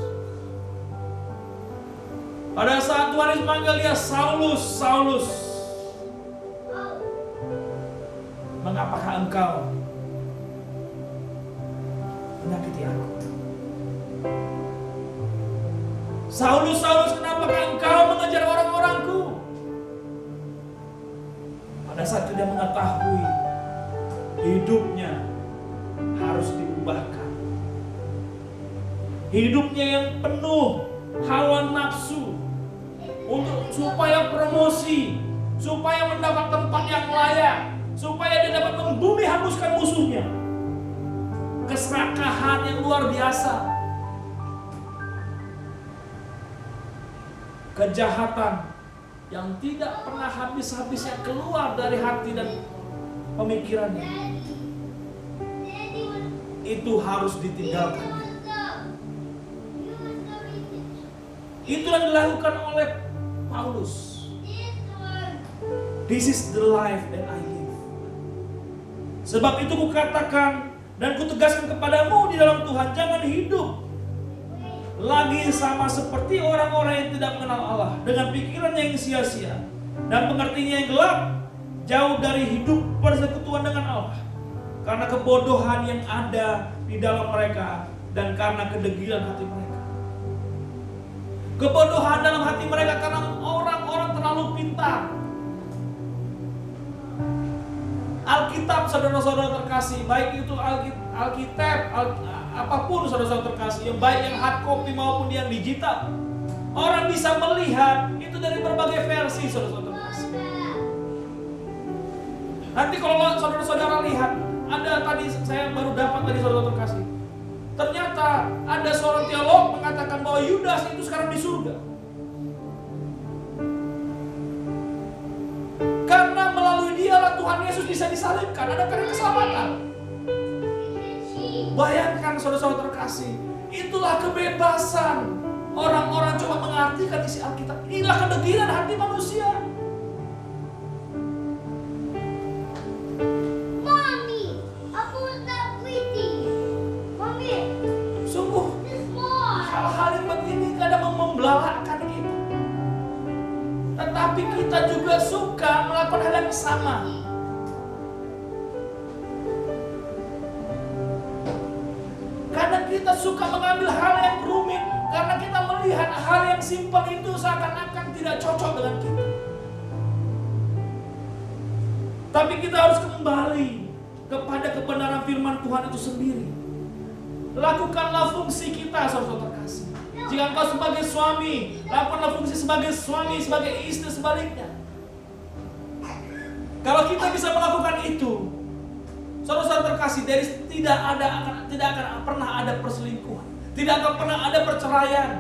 [SPEAKER 2] pada saat Tuhan Yesus manggil dia Saulus, Saulus, mengapakah engkau menyakiti aku? Saulus, Saulus, kenapakah engkau mengejar orang-orangku? Pada saat dia mengetahui hidupnya harus diubahkan. Hidupnya yang penuh hawa nafsu supaya promosi, supaya mendapat tempat yang layak, supaya dia dapat membumi hanguskan musuhnya. Keserakahan yang luar biasa, kejahatan yang tidak pernah habis-habisnya keluar dari hati dan pemikirannya, itu harus ditinggalkan. Itu yang dilakukan oleh Paulus. This is the life that I live. Sebab itu kukatakan dan kutegaskan kepadamu di dalam Tuhan, jangan hidup lagi sama seperti orang-orang yang tidak mengenal Allah, dengan pikiran yang sia-sia dan pengertiannya yang gelap, jauh dari hidup persekutuan dengan Allah, karena kebodohan yang ada di dalam mereka dan karena kedegilan hati mereka. Kebodohan dalam hati mereka karena orang-orang terlalu pintar. Alkitab, saudara-saudara terkasih, baik itu Alkitab, apapun saudara-saudara terkasih, yang baik yang hard copy maupun yang digital, orang bisa melihat itu dari berbagai versi, saudara-saudara terkasih. Nanti kalau saudara-saudara lihat Ada tadi saya baru dapat tadi saudara terkasih. Ternyata ada seorang teolog mengatakan bahwa Yudas itu sekarang di surga. Karena melalui dialah Tuhan Yesus bisa disalibkan. Ada karya keselamatan. Bayangkan saudara-saudara terkasih, itulah kebebasan. Orang-orang coba mengartikan isi Alkitab. Inilah kedegilan hati manusia.
[SPEAKER 3] Mommy, aku tak pretty. Mommy,
[SPEAKER 2] Sungguh
[SPEAKER 3] this more.
[SPEAKER 2] hal-hal yang begini kadang membelalakan kita. Tetapi kita juga suka melakukan hal yang sama. Karena kita suka mengambil hal yang rumit. Karena kita melihat hal yang simpel itu seakan-akan tidak cocok dengan kita. Tapi kita harus kembali kepada kebenaran firman Tuhan itu sendiri. Lakukanlah fungsi kita, saudara terkasih. Jika engkau sebagai suami, lakukanlah fungsi sebagai suami, sebagai istri, sebaliknya. Kalau kita bisa melakukan itu, saudara terkasih, tidak akan pernah ada perselingkuhan, tidak akan pernah ada perceraian.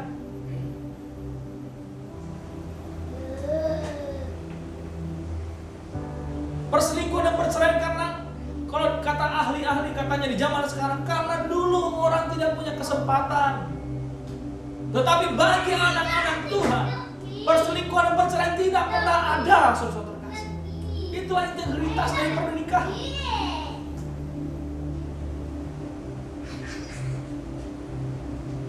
[SPEAKER 2] Perselingkuhan dan perceraian karena kalau kata ahli-ahli katanya di zaman sekarang karena dulu orang tidak punya kesempatan. Tetapi bagi anak-anak Tuhan, perselingkuhan dan perceraian tidak pernah ada, saudara terkasih. Itulah integritas dari pernikahan.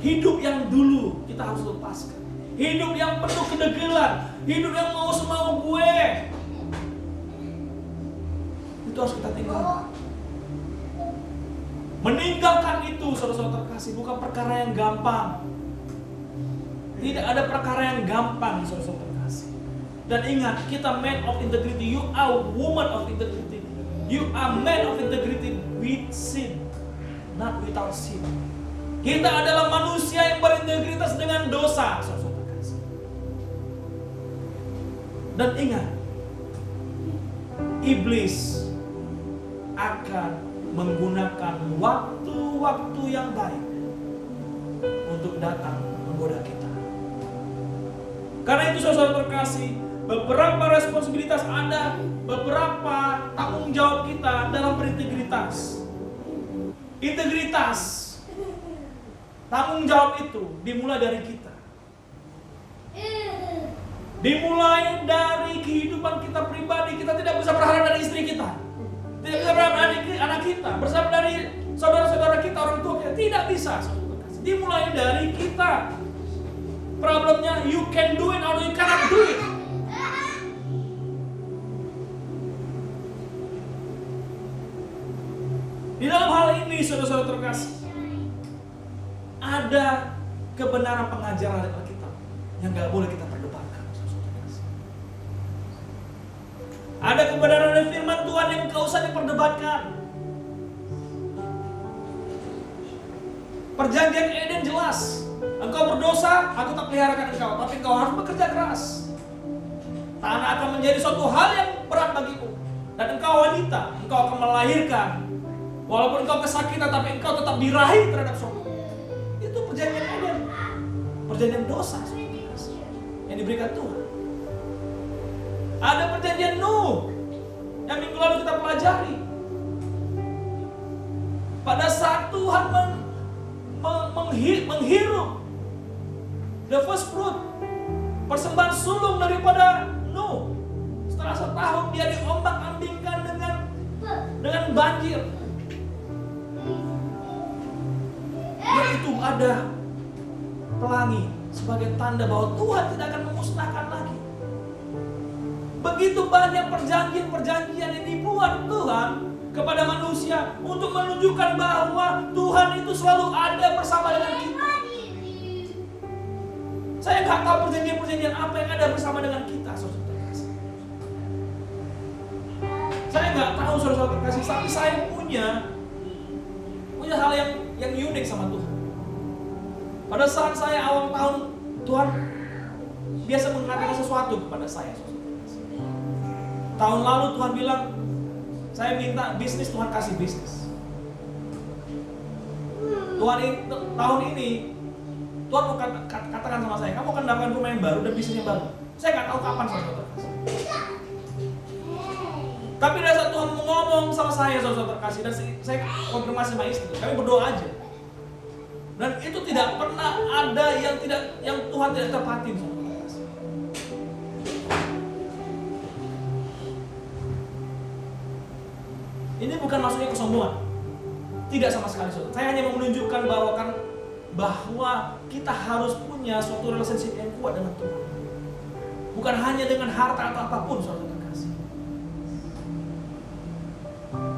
[SPEAKER 2] Hidup yang dulu kita harus lepaskan. Hidup yang penuh kedegilan, hidup yang mau semau gue. Itu harus kita tinggalkan. Meninggalkan itu, saudara-saudara terkasih, bukan perkara yang gampang. Tidak ada perkara yang gampang, saudara-saudara terkasih. Dan ingat, kita man of integrity. You are woman of integrity. You are man of integrity with sin, not without sin. Kita adalah manusia yang berintegritas dengan dosa, saudara-saudara terkasih. Dan ingat, iblis akan menggunakan waktu-waktu yang baik untuk datang menggoda kita. Karena itu saudara terkasih, beberapa responsibilitas ada, beberapa tanggung jawab kita dalam berintegritas. Integritas, tanggung jawab itu dimulai dari kita. Dimulai dari kehidupan kita pribadi. Kita tidak bisa berharap dari istri kita, tidak bisa berharap dari anak kita, bersama dari saudara-saudara kita, orang tua kita. Tidak bisa. Dimulai dari kita. Problemnya you can do it or you cannot do it. Di dalam hal ini, saudara-saudara terkasih, ada kebenaran pengajaran dari Alkitab yang gak boleh kita perdebatkan, saudara-saudara terkasih. Ada kebenaran dari firman Tuhan yang gak usah diperdebatkan. Perjanjian Eden jelas. Engkau berdosa, aku tak peliharakan engkau, tapi engkau harus bekerja keras. Tanah akan menjadi suatu hal yang berat bagimu. Dan engkau wanita, engkau akan melahirkan. Walaupun engkau kesakitan, tapi engkau tetap birahi terhadap suami. Itu perjanjian Eden. Perjanjian dosa yang diberikan Tuhan. Ada perjanjian Nuh yang minggu lalu kita pelajari. Pada saat Tuhan menghirup the first fruit, persembahan sulung daripada Nuh. Setelah setahun dia diombang-ambingkan dengan banjir. Yaitu ada pelangi sebagai tanda bahwa Tuhan tidak akan memusnahkan lagi. Begitu banyak perjanjian-perjanjian yang dibuat Tuhan kepada manusia untuk menunjukkan bahwa Tuhan itu selalu ada bersama dengan kita. Saya nggak tahu perjanjian-perjanjian apa yang ada bersama dengan kita, saudara terkasih. Saya nggak tahu, saudara terkasih, tapi saya punya hal yang unik sama Tuhan. Pada saat saya awal tahun, Tuhan biasa mengatakan sesuatu kepada saya, saudara terkasih. Tahun lalu Tuhan bilang, Saya minta bisnis, Tuhan kasih bisnis. Tuhan tahun ini Tuhan mau katakan sama saya, kamu akan mendapatkan rumah yang baru dan bisnis yang baru. Saya nggak tahu kapan saudara terkasih. Tapi pada saat Tuhan ngomong sama saya saudara terkasih, dan saya konfirmasi sama istri, kami berdoa aja. Dan itu tidak pernah ada yang Tuhan tidak tepatin saudara terkasih. Ini bukan maksudnya kesombongan. Tidak sama sekali saudara. Saya hanya mau menunjukkan bahwa kita harus punya suatu relationship yang kuat dengan Tuhan. Bukan hanya dengan harta atau apapun saudara terkasih.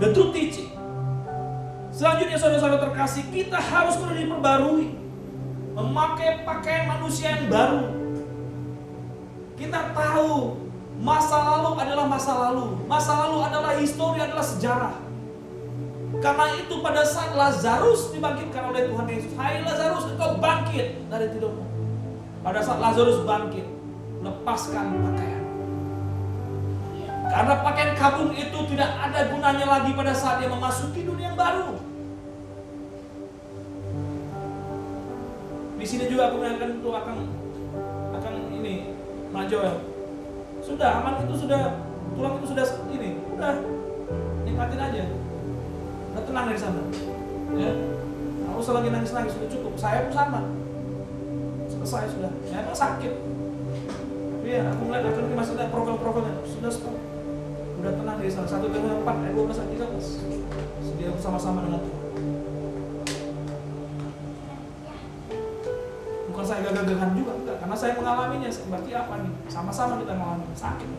[SPEAKER 2] The true teaching. Selanjutnya saudara-saudara terkasih, kita harus perlu diperbarui. Memakai pakaian manusia yang baru. Kita tahu masa lalu adalah masa lalu. Masa lalu adalah histori, adalah sejarah. Karena itu pada saat Lazarus dibangkitkan oleh Tuhan Yesus, hai Lazarus, engkau bangkit dari tidurmu. Pada saat Lazarus bangkit, lepaskan pakaian. Karena pakaian kabung itu tidak ada gunanya lagi pada saat dia memasuki dunia yang baru. Di sini juga aku menyatakan itu akan ini Joel. Sudah aman, itu sudah tulang itu sudah ini, udah nikmatin aja. Udah tenang dari sana. Ya. Aku selagi nangis sudah cukup. Saya pun sama. Selesai sudah. Ya emang sakit. Tapi ya aku melihat akan masih ada profil-profilnya. Sudah stop. Udah tenang dari sana. 1 Korintus 4 ayat 12 ayat 13. Sedia bersama-sama dengan Tuhan. Bukan saya gagah-gagahan juga, enggak. Karena saya mengalaminya. Berarti apa nih? Sama-sama kita mengalami sakit.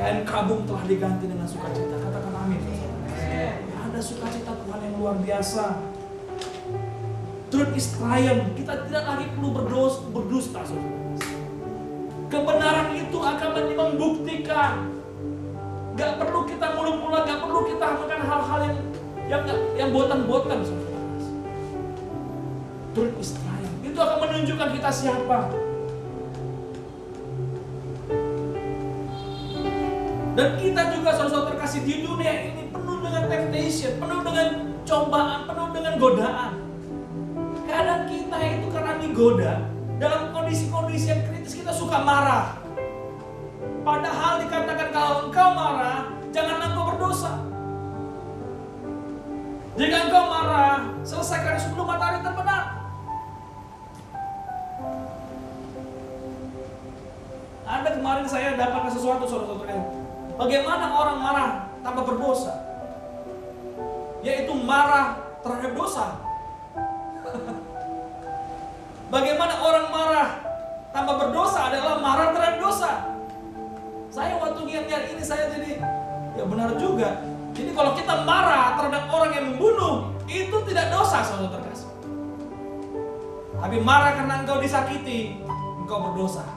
[SPEAKER 2] Kain kabung telah diganti dengan sukacita. Katakan amin. Ada sukacita Tuhan yang luar biasa. Truth is triumph. Kita tidak lagi perlu berdusta. Kebenaran itu akan membuktikan. Gak perlu kita muluk-muluk, gak perlu kita makan hal-hal yang botan-botan. Truth is triumph. Itu akan menunjukkan kita siapa. Dan kita juga saudara-saudara terkasih di dunia ini penuh dengan temptation, penuh dengan cobaan, penuh dengan godaan. Kadang kita itu karena digoda dalam kondisi-kondisi yang kritis kita suka marah. Padahal dikatakan kalau engkau marah, janganlah engkau berdosa. Jika engkau marah, selesaikan sebelum matahari terbenam. Ada kemarin saya dapatkan sesuatu saudara-saudara. Bagaimana orang marah tanpa berdosa? Yaitu marah terhadap dosa. Bagaimana orang marah tanpa berdosa adalah marah terhadap dosa. Saya waktu lihat ini saya jadi, ya benar juga. Jadi kalau kita marah terhadap orang yang membunuh, itu tidak dosa saudara terkasih. Tapi marah karena engkau disakiti, engkau berdosa.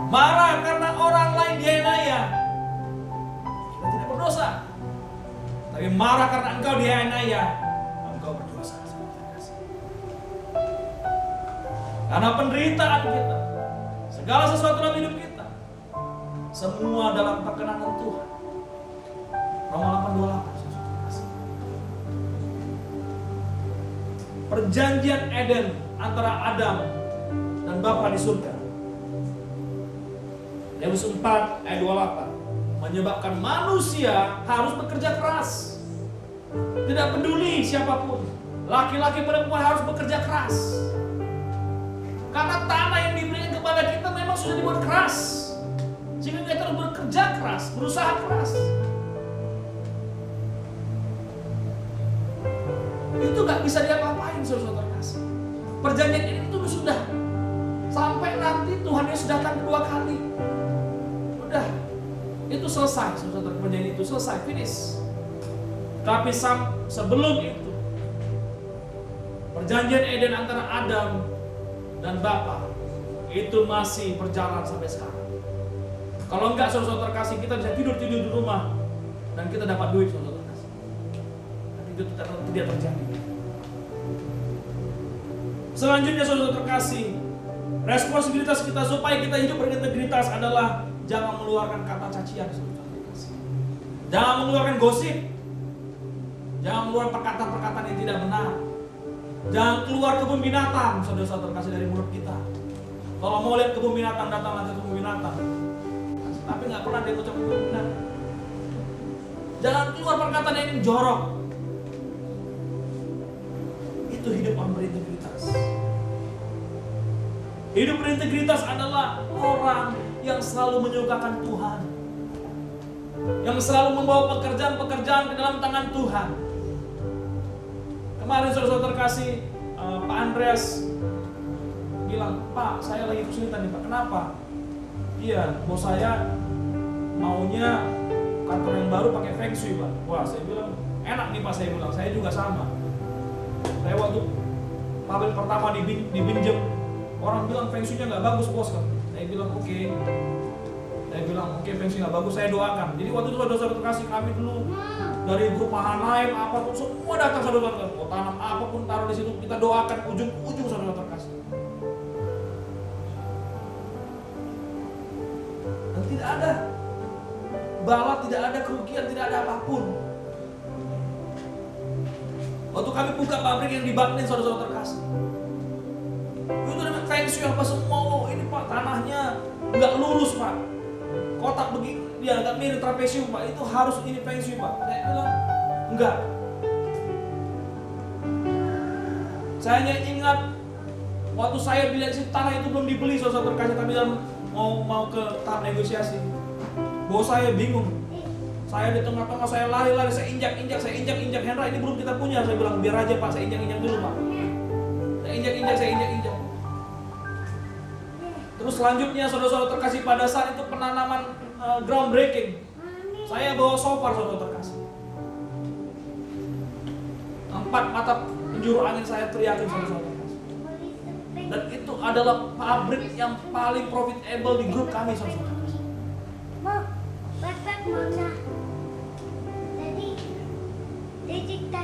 [SPEAKER 2] Marah karena orang lain dianiaya, kita tidak berdosa. Tapi marah karena engkau dianiaya, engkau berdosa. Karena penderitaan kita, segala sesuatu dalam hidup kita, semua dalam perkenan Tuhan. Roma 8:28. Perjanjian Eden antara Adam dan Bapa di surga. Yakobus 4 ayat 28 menyebabkan manusia harus bekerja keras. Tidak peduli siapapun, laki-laki perempuan harus bekerja keras. Karena tanah yang diberikan kepada kita memang sudah dibuat keras. Sehingga kita harus bekerja keras, berusaha keras. Itu gak bisa diapa-apain saudara kasih. Perjanjian ini itu sudah sampai nanti Tuhan Yesus datang kedua kali. Udah, itu selesai saudara, perjanjian itu selesai, finish. Tapi sebelum itu, perjanjian Eden antara Adam dan Bapa itu masih berjalan sampai sekarang. Kalau enggak saudara kasih, kita bisa tidur di rumah dan kita dapat duit saudara kasih. Tapi itu tidak terjadi. Selanjutnya saudara terkasih, responsibilitas kita supaya kita hidup berintegritas adalah jangan mengeluarkan kata cacian, saudara terkasih. Jangan mengeluarkan gosip. Jangan mengeluarkan perkataan-perkataan yang tidak benar. Jangan keluar kebun binatang, saudara terkasih, dari mulut kita. Kalau mau lihat kebun binatang, datanglah ke kebun binatang. Tapi nggak pernah dia ucap kebun binatang. Jangan keluar perkataan yang jorok. Itu hidup yang berintegritas. Hidup berintegritas adalah orang yang selalu menyukakan Tuhan, yang selalu membawa pekerjaan-pekerjaan ke dalam tangan Tuhan. Kemarin saudara terkasih, Pak Andreas bilang, Pak, saya lagi kesulitan nih Pak. Kenapa? Iya, bos saya maunya kantor yang baru pakai feng shui Pak. Wah, saya bilang enak nih Pak, saya bilang. Saya juga sama. Saya waktu pabrik pertama dipinjem, orang bilang feng shui-nya nggak bagus bos kan. Saya bilang oke. Saya bilang oke, feng shui nggak bagus, saya doakan. Jadi waktu itu saudara terkasih kami dulu dari grup Mahanaim apapun semua datang saudara terkasih. Mau tanam apapun taruh di situ, kita doakan ujung saudara terkasih. Dan tidak ada bala, tidak ada kerugian, tidak ada apapun. Waktu kami buka pabrik yang di Baklin saudara terkasih, itu namanya feng shui apa semua. Oh ini Pak, tanahnya nggak lurus Pak, kotak begini, ya nggak mirip trapesium Pak, itu harus ini feng shui Pak. Saya bilang enggak. Saya hanya ingat waktu saya bilang si tanah itu belum dibeli saudara terkasih, tapi dalam mau ke tahap negosiasi. Bos saya bingung. Saya di tengah-tengah, saya lari-lari, saya injak-injak Hendra, ini belum kita punya. Saya bilang biar aja Pak, saya injak-injak dulu Pak. Saya injak-injak. Terus selanjutnya saudara-saudara terkasih, pada saat itu penanaman groundbreaking, saya bawa shofar saudara terkasih. 4 mata penjuru angin saya teriakin saudara terkasih. Dan itu adalah pabrik yang paling profitable di grup kami saudara terkasih.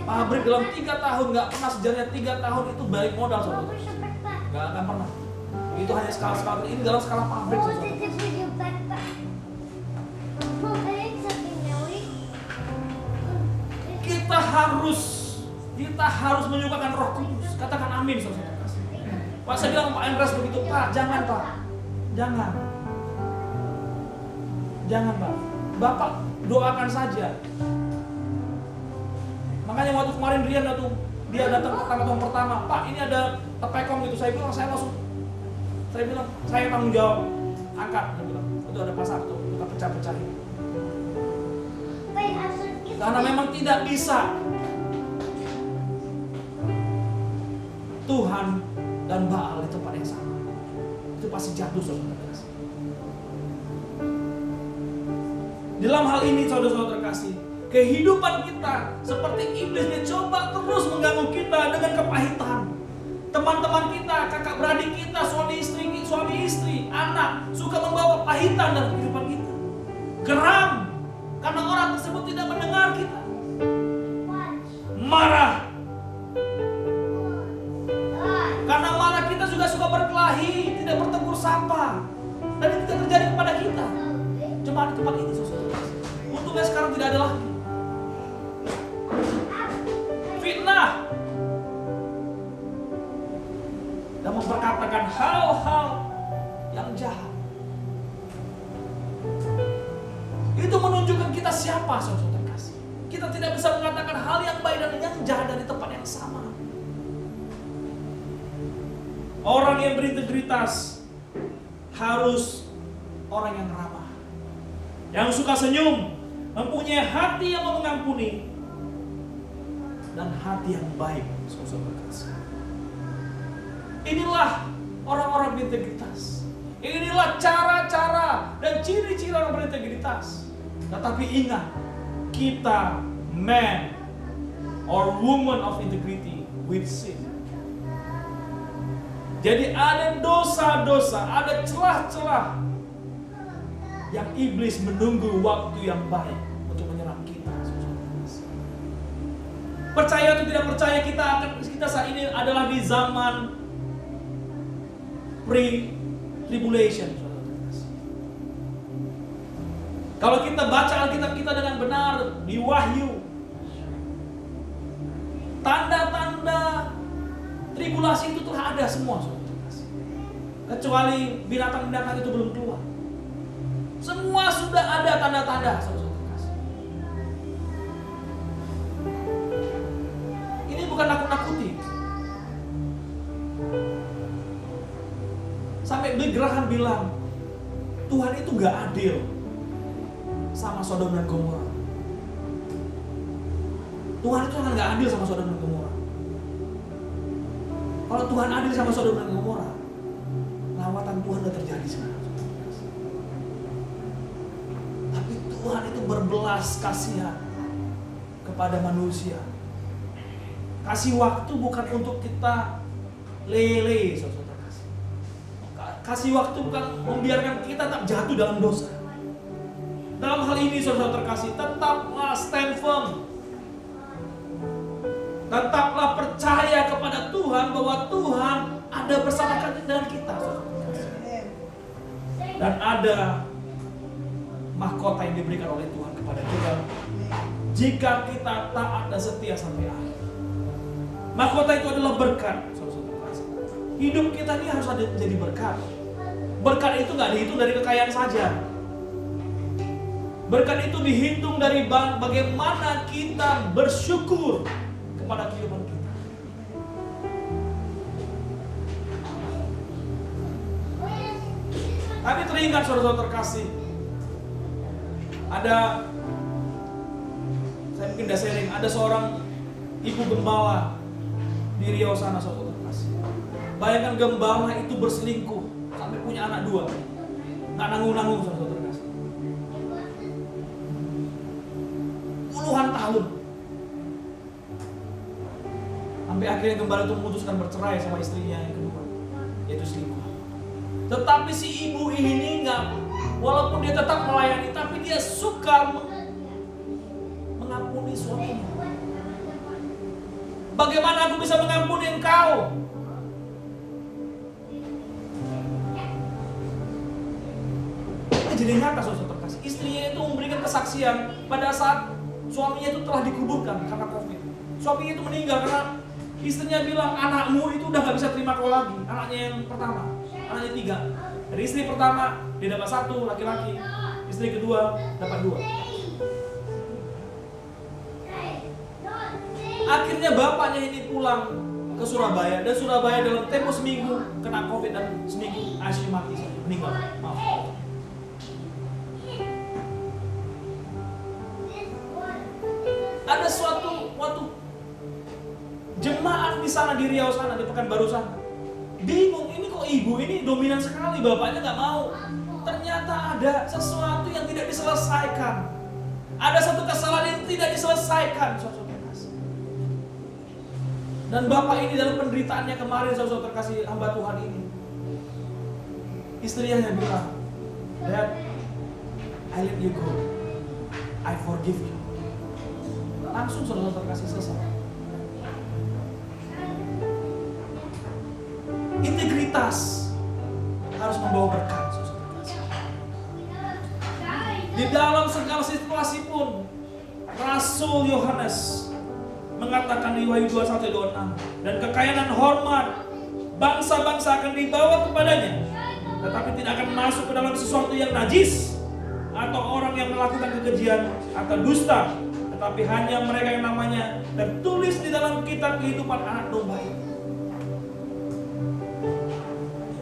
[SPEAKER 2] Pabrik dalam 3 tahun, nggak pernah sejarahnya 3 tahun itu balik modal saudara. Nggak akan pernah. Itu hanya skala-skala, ini dalam skala pabrik saudara. Kita harus menyukakan Roh Kudus. Katakan amin saudara. Pak, saya bilang Pak Andreas begitu, Pak, jangan Pak. Jangan Pak. Bapak doakan saja. Makanya waktu kemarin dia datang tahun pertama, Pak ini ada tepekong gitu. Saya bilang saya tanggung jawab, angkat. Dia bilang itu ada pasar tuh, kita pecah-pecahin. Karena memang tidak bisa Tuhan dan Baal di tempat yang sama. Itu pasti jatuh saudara terkasih. Dalam hal ini saudara-saudara terkasih, kehidupan kita seperti iblis, dia coba terus mengganggu kita dengan kepahitan. Teman-teman kita, kakak beradik kita, suami istri, anak suka membawa kepahitan dalam kehidupan kita. Geram karena orang tersebut tidak mendengar kita. Marah karena marah kita juga suka berkelahi, tidak bertegur sapa. Dan itu tidak terjadi kepada kita. Cuma di tempat ini saudara. Untungnya sekarang tidak ada lagi. Fitnah dan memperkatakan hal-hal yang jahat. Itu menunjukkan kita siapa saudara terkasih. Kita tidak bisa mengatakan hal yang baik dan yang jahat dari tempat yang sama. Orang yang berintegritas harus orang yang ramah, yang suka senyum, mempunyai hati yang mau mengampuni, dan hati yang baik, saudara terkasih. Inilah orang-orang berintegritas. Inilah cara-cara dan ciri-ciri orang berintegritas. Tetapi ingat, kita man or woman of integrity with sin. Jadi ada dosa-dosa, ada celah-celah yang iblis menunggu waktu yang baik untuk menyerang kita. Percaya atau tidak percaya, kita saat ini adalah di zaman pre-tribulation. Kalau kita baca Alkitab kita dengan benar di Wahyu, tanda-tanda tribulasi itu telah ada semua, kecuali binatang-binatang itu belum keluar. Semua sudah ada tanda-tanda, ini bukan nakut-nakuti. Sampai Billy Graham bilang Tuhan itu gak adil sama Sodom dan Gomora. Tuhan itu kan gak adil sama Sodom dan Gomora. Kalau Tuhan adil sama Sodom dan Gomora, lawatan Tuhan udah terjadi sekarang. Tapi Tuhan itu berbelas kasihan kepada manusia. Kasih waktu bukan untuk kita lele, saudara. Kasih waktu bukan membiarkan kita tak jatuh dalam dosa. Dalam hal ini saudara terkasih, tetaplah stand firm. Tetaplah percaya kepada Tuhan bahwa Tuhan ada bersama dengan kita, saudara terkasih. Dan ada mahkota yang diberikan oleh Tuhan kepada kita jika kita taat dan setia sampai akhir. Mahkota itu adalah berkat, saudara terkasih. Hidup kita ini harus ada jadi berkat. Berkat itu nggak dihitung dari kekayaan saja. Berkat itu dihitung dari bagaimana kita bersyukur kepada kehidupan kita. Kami teringat saudara-saudara terkasih, saya mungkin udah sharing, ada seorang ibu gembala di Riau sana, saudara terkasih. Bayangkan gembala itu berselingkuh sampai punya anak 2, nggak nanggung-nanggung, saudara terkasih. Puluhan tahun, sampai akhirnya gembala itu memutuskan bercerai sama istrinya yang kedua, yaitu selingkuh. Tetapi si ibu ini nggak, walaupun dia tetap melayani, tapi dia suka mengampuni suaminya. Bagaimana aku bisa mengampuni engkau? Jadi nyata saudara terkasih, istrinya itu memberikan kesaksian pada saat suaminya itu telah dikuburkan karena COVID. Suaminya itu meninggal karena istrinya bilang, anakmu itu udah gak bisa terima kau lagi. Anaknya yang pertama, anaknya 3. Dari istri pertama dia dapat 1 laki-laki, istri kedua dapat 2. Akhirnya bapaknya ini pulang ke Surabaya, dan Surabaya dalam tempo seminggu kena COVID dan seminggu ICU mati, meninggal. Maaf. Ada waktu jemaat di sana di Riau sana, di Pekanbaru sana, bingung, ini kok ibu ini dominan sekali, bapaknya nggak mau. Ternyata ada sesuatu yang tidak diselesaikan, ada satu kesalahan yang tidak diselesaikan, saudara terkasih. Dan bapak ini dalam penderitaannya kemarin, saudara terkasih, hamba Tuhan ini, istrinya bilang, Dad, I let you go, I forgive you. Langsung saudara terkasih selesai. Integritas harus membawa berkat, saudara terkasih. Di dalam segala situasi pun, Rasul Yohanes mengatakan di Wahyu 21:26, dan kekayaan dan hormat bangsa-bangsa akan dibawa kepadanya, tetapi tidak akan masuk ke dalam sesuatu yang najis atau orang yang melakukan kekejian atau dusta, tetapi hanya mereka yang namanya tertulis di dalam kitab kehidupan anak domba itu.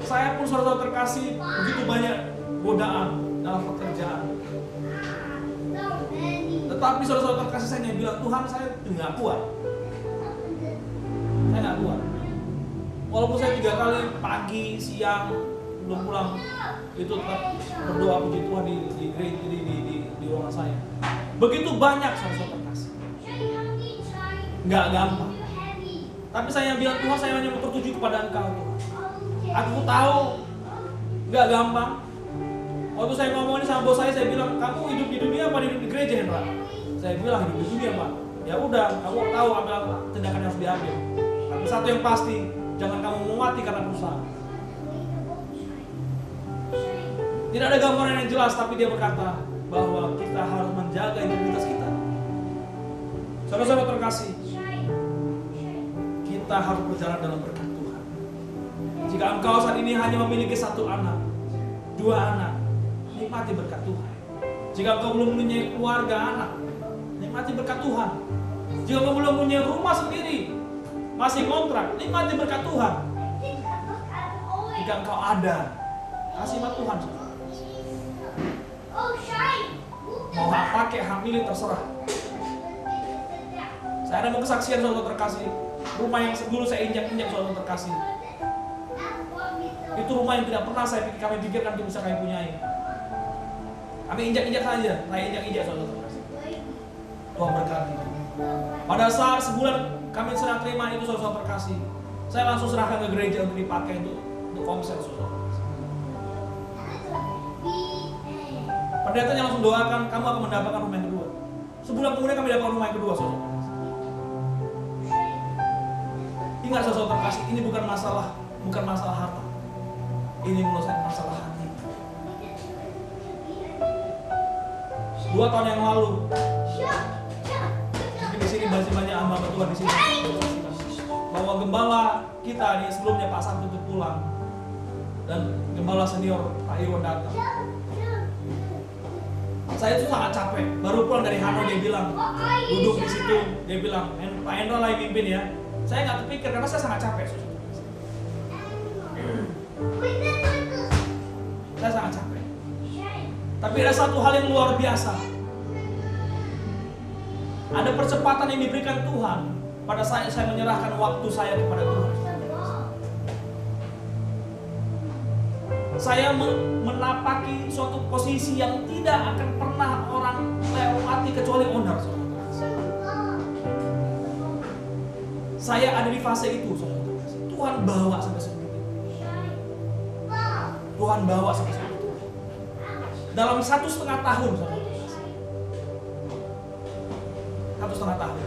[SPEAKER 2] Saya pun saudara terkasih, begitu banyak godaan dalam pekerjaan. Tetapi saudara terkasih, saya bilang, Tuhan, saya nggak kuat. Saya nggak kuat. Walaupun saya 3 kali pagi, siang, belum pulang, itu tetap berdoa puji Tuhan di ruangan saya. Begitu banyak saudara terkasih. Nggak gampang. Tapi saya bilang, Tuhan, saya hanya tertuju kepada Engkau, Tuhan. Aku tahu nggak gampang. Waktu saya ngomong ini sama bos saya bilang, kamu hidup di dunia apa hidup di gereja, Hendra? Saya bilang, hidup di dunia, Pak. Ya udah, kamu tahu ambil tindakan yang harus diambil. Tapi satu yang pasti, jangan kamu mau mati karena perusahaan. Tidak ada gambaran yang jelas, tapi dia berkata bahwa kita harus menjaga integritas kita. Saudara-saudara terkasih, kita harus berjalan dalam berkat Tuhan. Jika engkau saat ini hanya memiliki 1 anak, 2 anak, nikmati berkat Tuhan. Jika engkau belum mempunyai keluarga anak, nikmati berkat Tuhan. Jika engkau belum mempunyai rumah sendiri, masih kontrak, nikmati berkat Tuhan. Jika engkau ada, kasih sama Tuhan. Mau hak pakai, hak milik, terserah. Saya ada mau kesaksian saudara terkasih. Rumah yang dulu saya injak-injak saudara terkasih. Itu rumah yang tidak pernah kami pikirkan itu bisa kami punyai. Kami injak-injak saja, saya injak-injak saudara terkasih. Tuhan berkati. Pada saat sebulan kami serah terima itu saudara terkasih, saya langsung serahkan ke gereja untuk dipakai untuk komsel saudara terkasih. Pendetanya langsung doakan, kamu akan mendapatkan rumah yang kedua. Sebulan kemudian kami dapat rumah yang kedua saudara. Ingat saudara terkasih, ini bukan masalah harta. Ini masalah hati. 2 tahun yang lalu, di sini masih banyak hamba Tuhan di sini. Bahwa gembala kita nih sebelumnya Pak Sam tutup pulang dan gembala senior Pak Irwan datang. Saya itu sangat capek. Baru pulang dari Hanoi dia bilang, duduk di situ, dia bilang, Pak Hendra lagi mimpin ya. Saya nggak kepikir karena saya sangat capek. Saya sangat capek. Tapi ada satu hal yang luar biasa. Ada percepatan yang diberikan Tuhan pada saya menyerahkan waktu saya kepada Tuhan. Saya menapaki suatu posisi yang tidak akan pernah orang lewati kecuali owner. Saya ada di fase itu, saudara. Tuhan bawa sampai seperti itu. Tuhan bawa sampai seperti itu. Dalam 1,5 tahun, saudara. 1,5 tahun.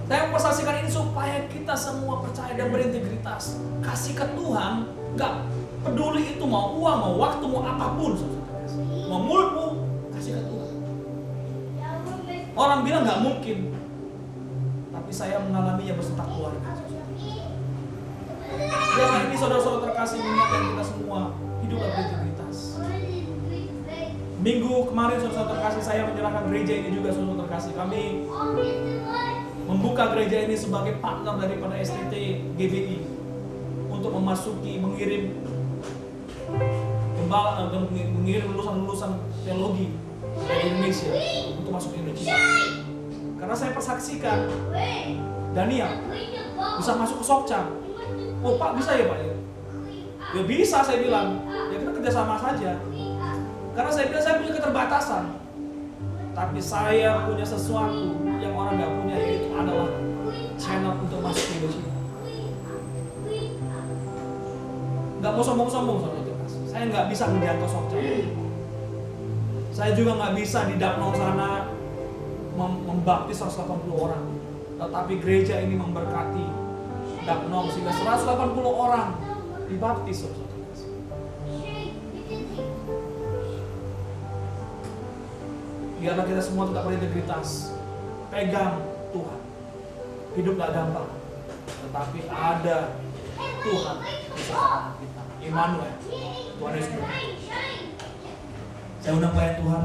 [SPEAKER 2] Saya mempersasikan ini supaya kita semua percaya dan berintegritas. Kasih ke Tuhan, gak peduli itu mau uang, mau waktu, mau apapun, saudara. Mau mulutmu, kasih ke Tuhan. Orang bilang gak mungkin, tapi saya mengalaminya beserta keluarga. Biarlah ini saudara-saudara terkasih mengingatkan kita semua hiduplah berintegritas. Minggu kemarin saudara-saudara terkasih saya menyerahkan gereja ini juga saudara terkasih. Kami membuka gereja ini sebagai partner daripada STT GBI untuk mengirim lulusan-lulusan teologi dari Indonesia untuk masuk ke Indonesia. Karena saya persaksikan Daniel bisa masuk ke Sokcam. Oh Pak bisa ya Pak ya? Ya bisa saya bilang. Ya kita kerjasama saja. Karena saya bilang saya punya keterbatasan. Tapi saya punya sesuatu yang orang nggak punya, yaitu adalah channel untuk masuk ke Indonesia. Nggak mau sombong-sombong saudara. Saya nggak bisa menjangkau Sokcam. Saya juga nggak bisa di Dapnong sana membaptis 180 orang. Tetapi gereja ini memberkati Dapnong sehingga 180 orang dibaptis. Biarlah kita semua tetap berintegritas. Pegang Tuhan. Hidup gak gampang, tetapi ada Tuhan bersama kita. Immanuel, Tuhan Yesus. Saya undang pelayan Tuhan.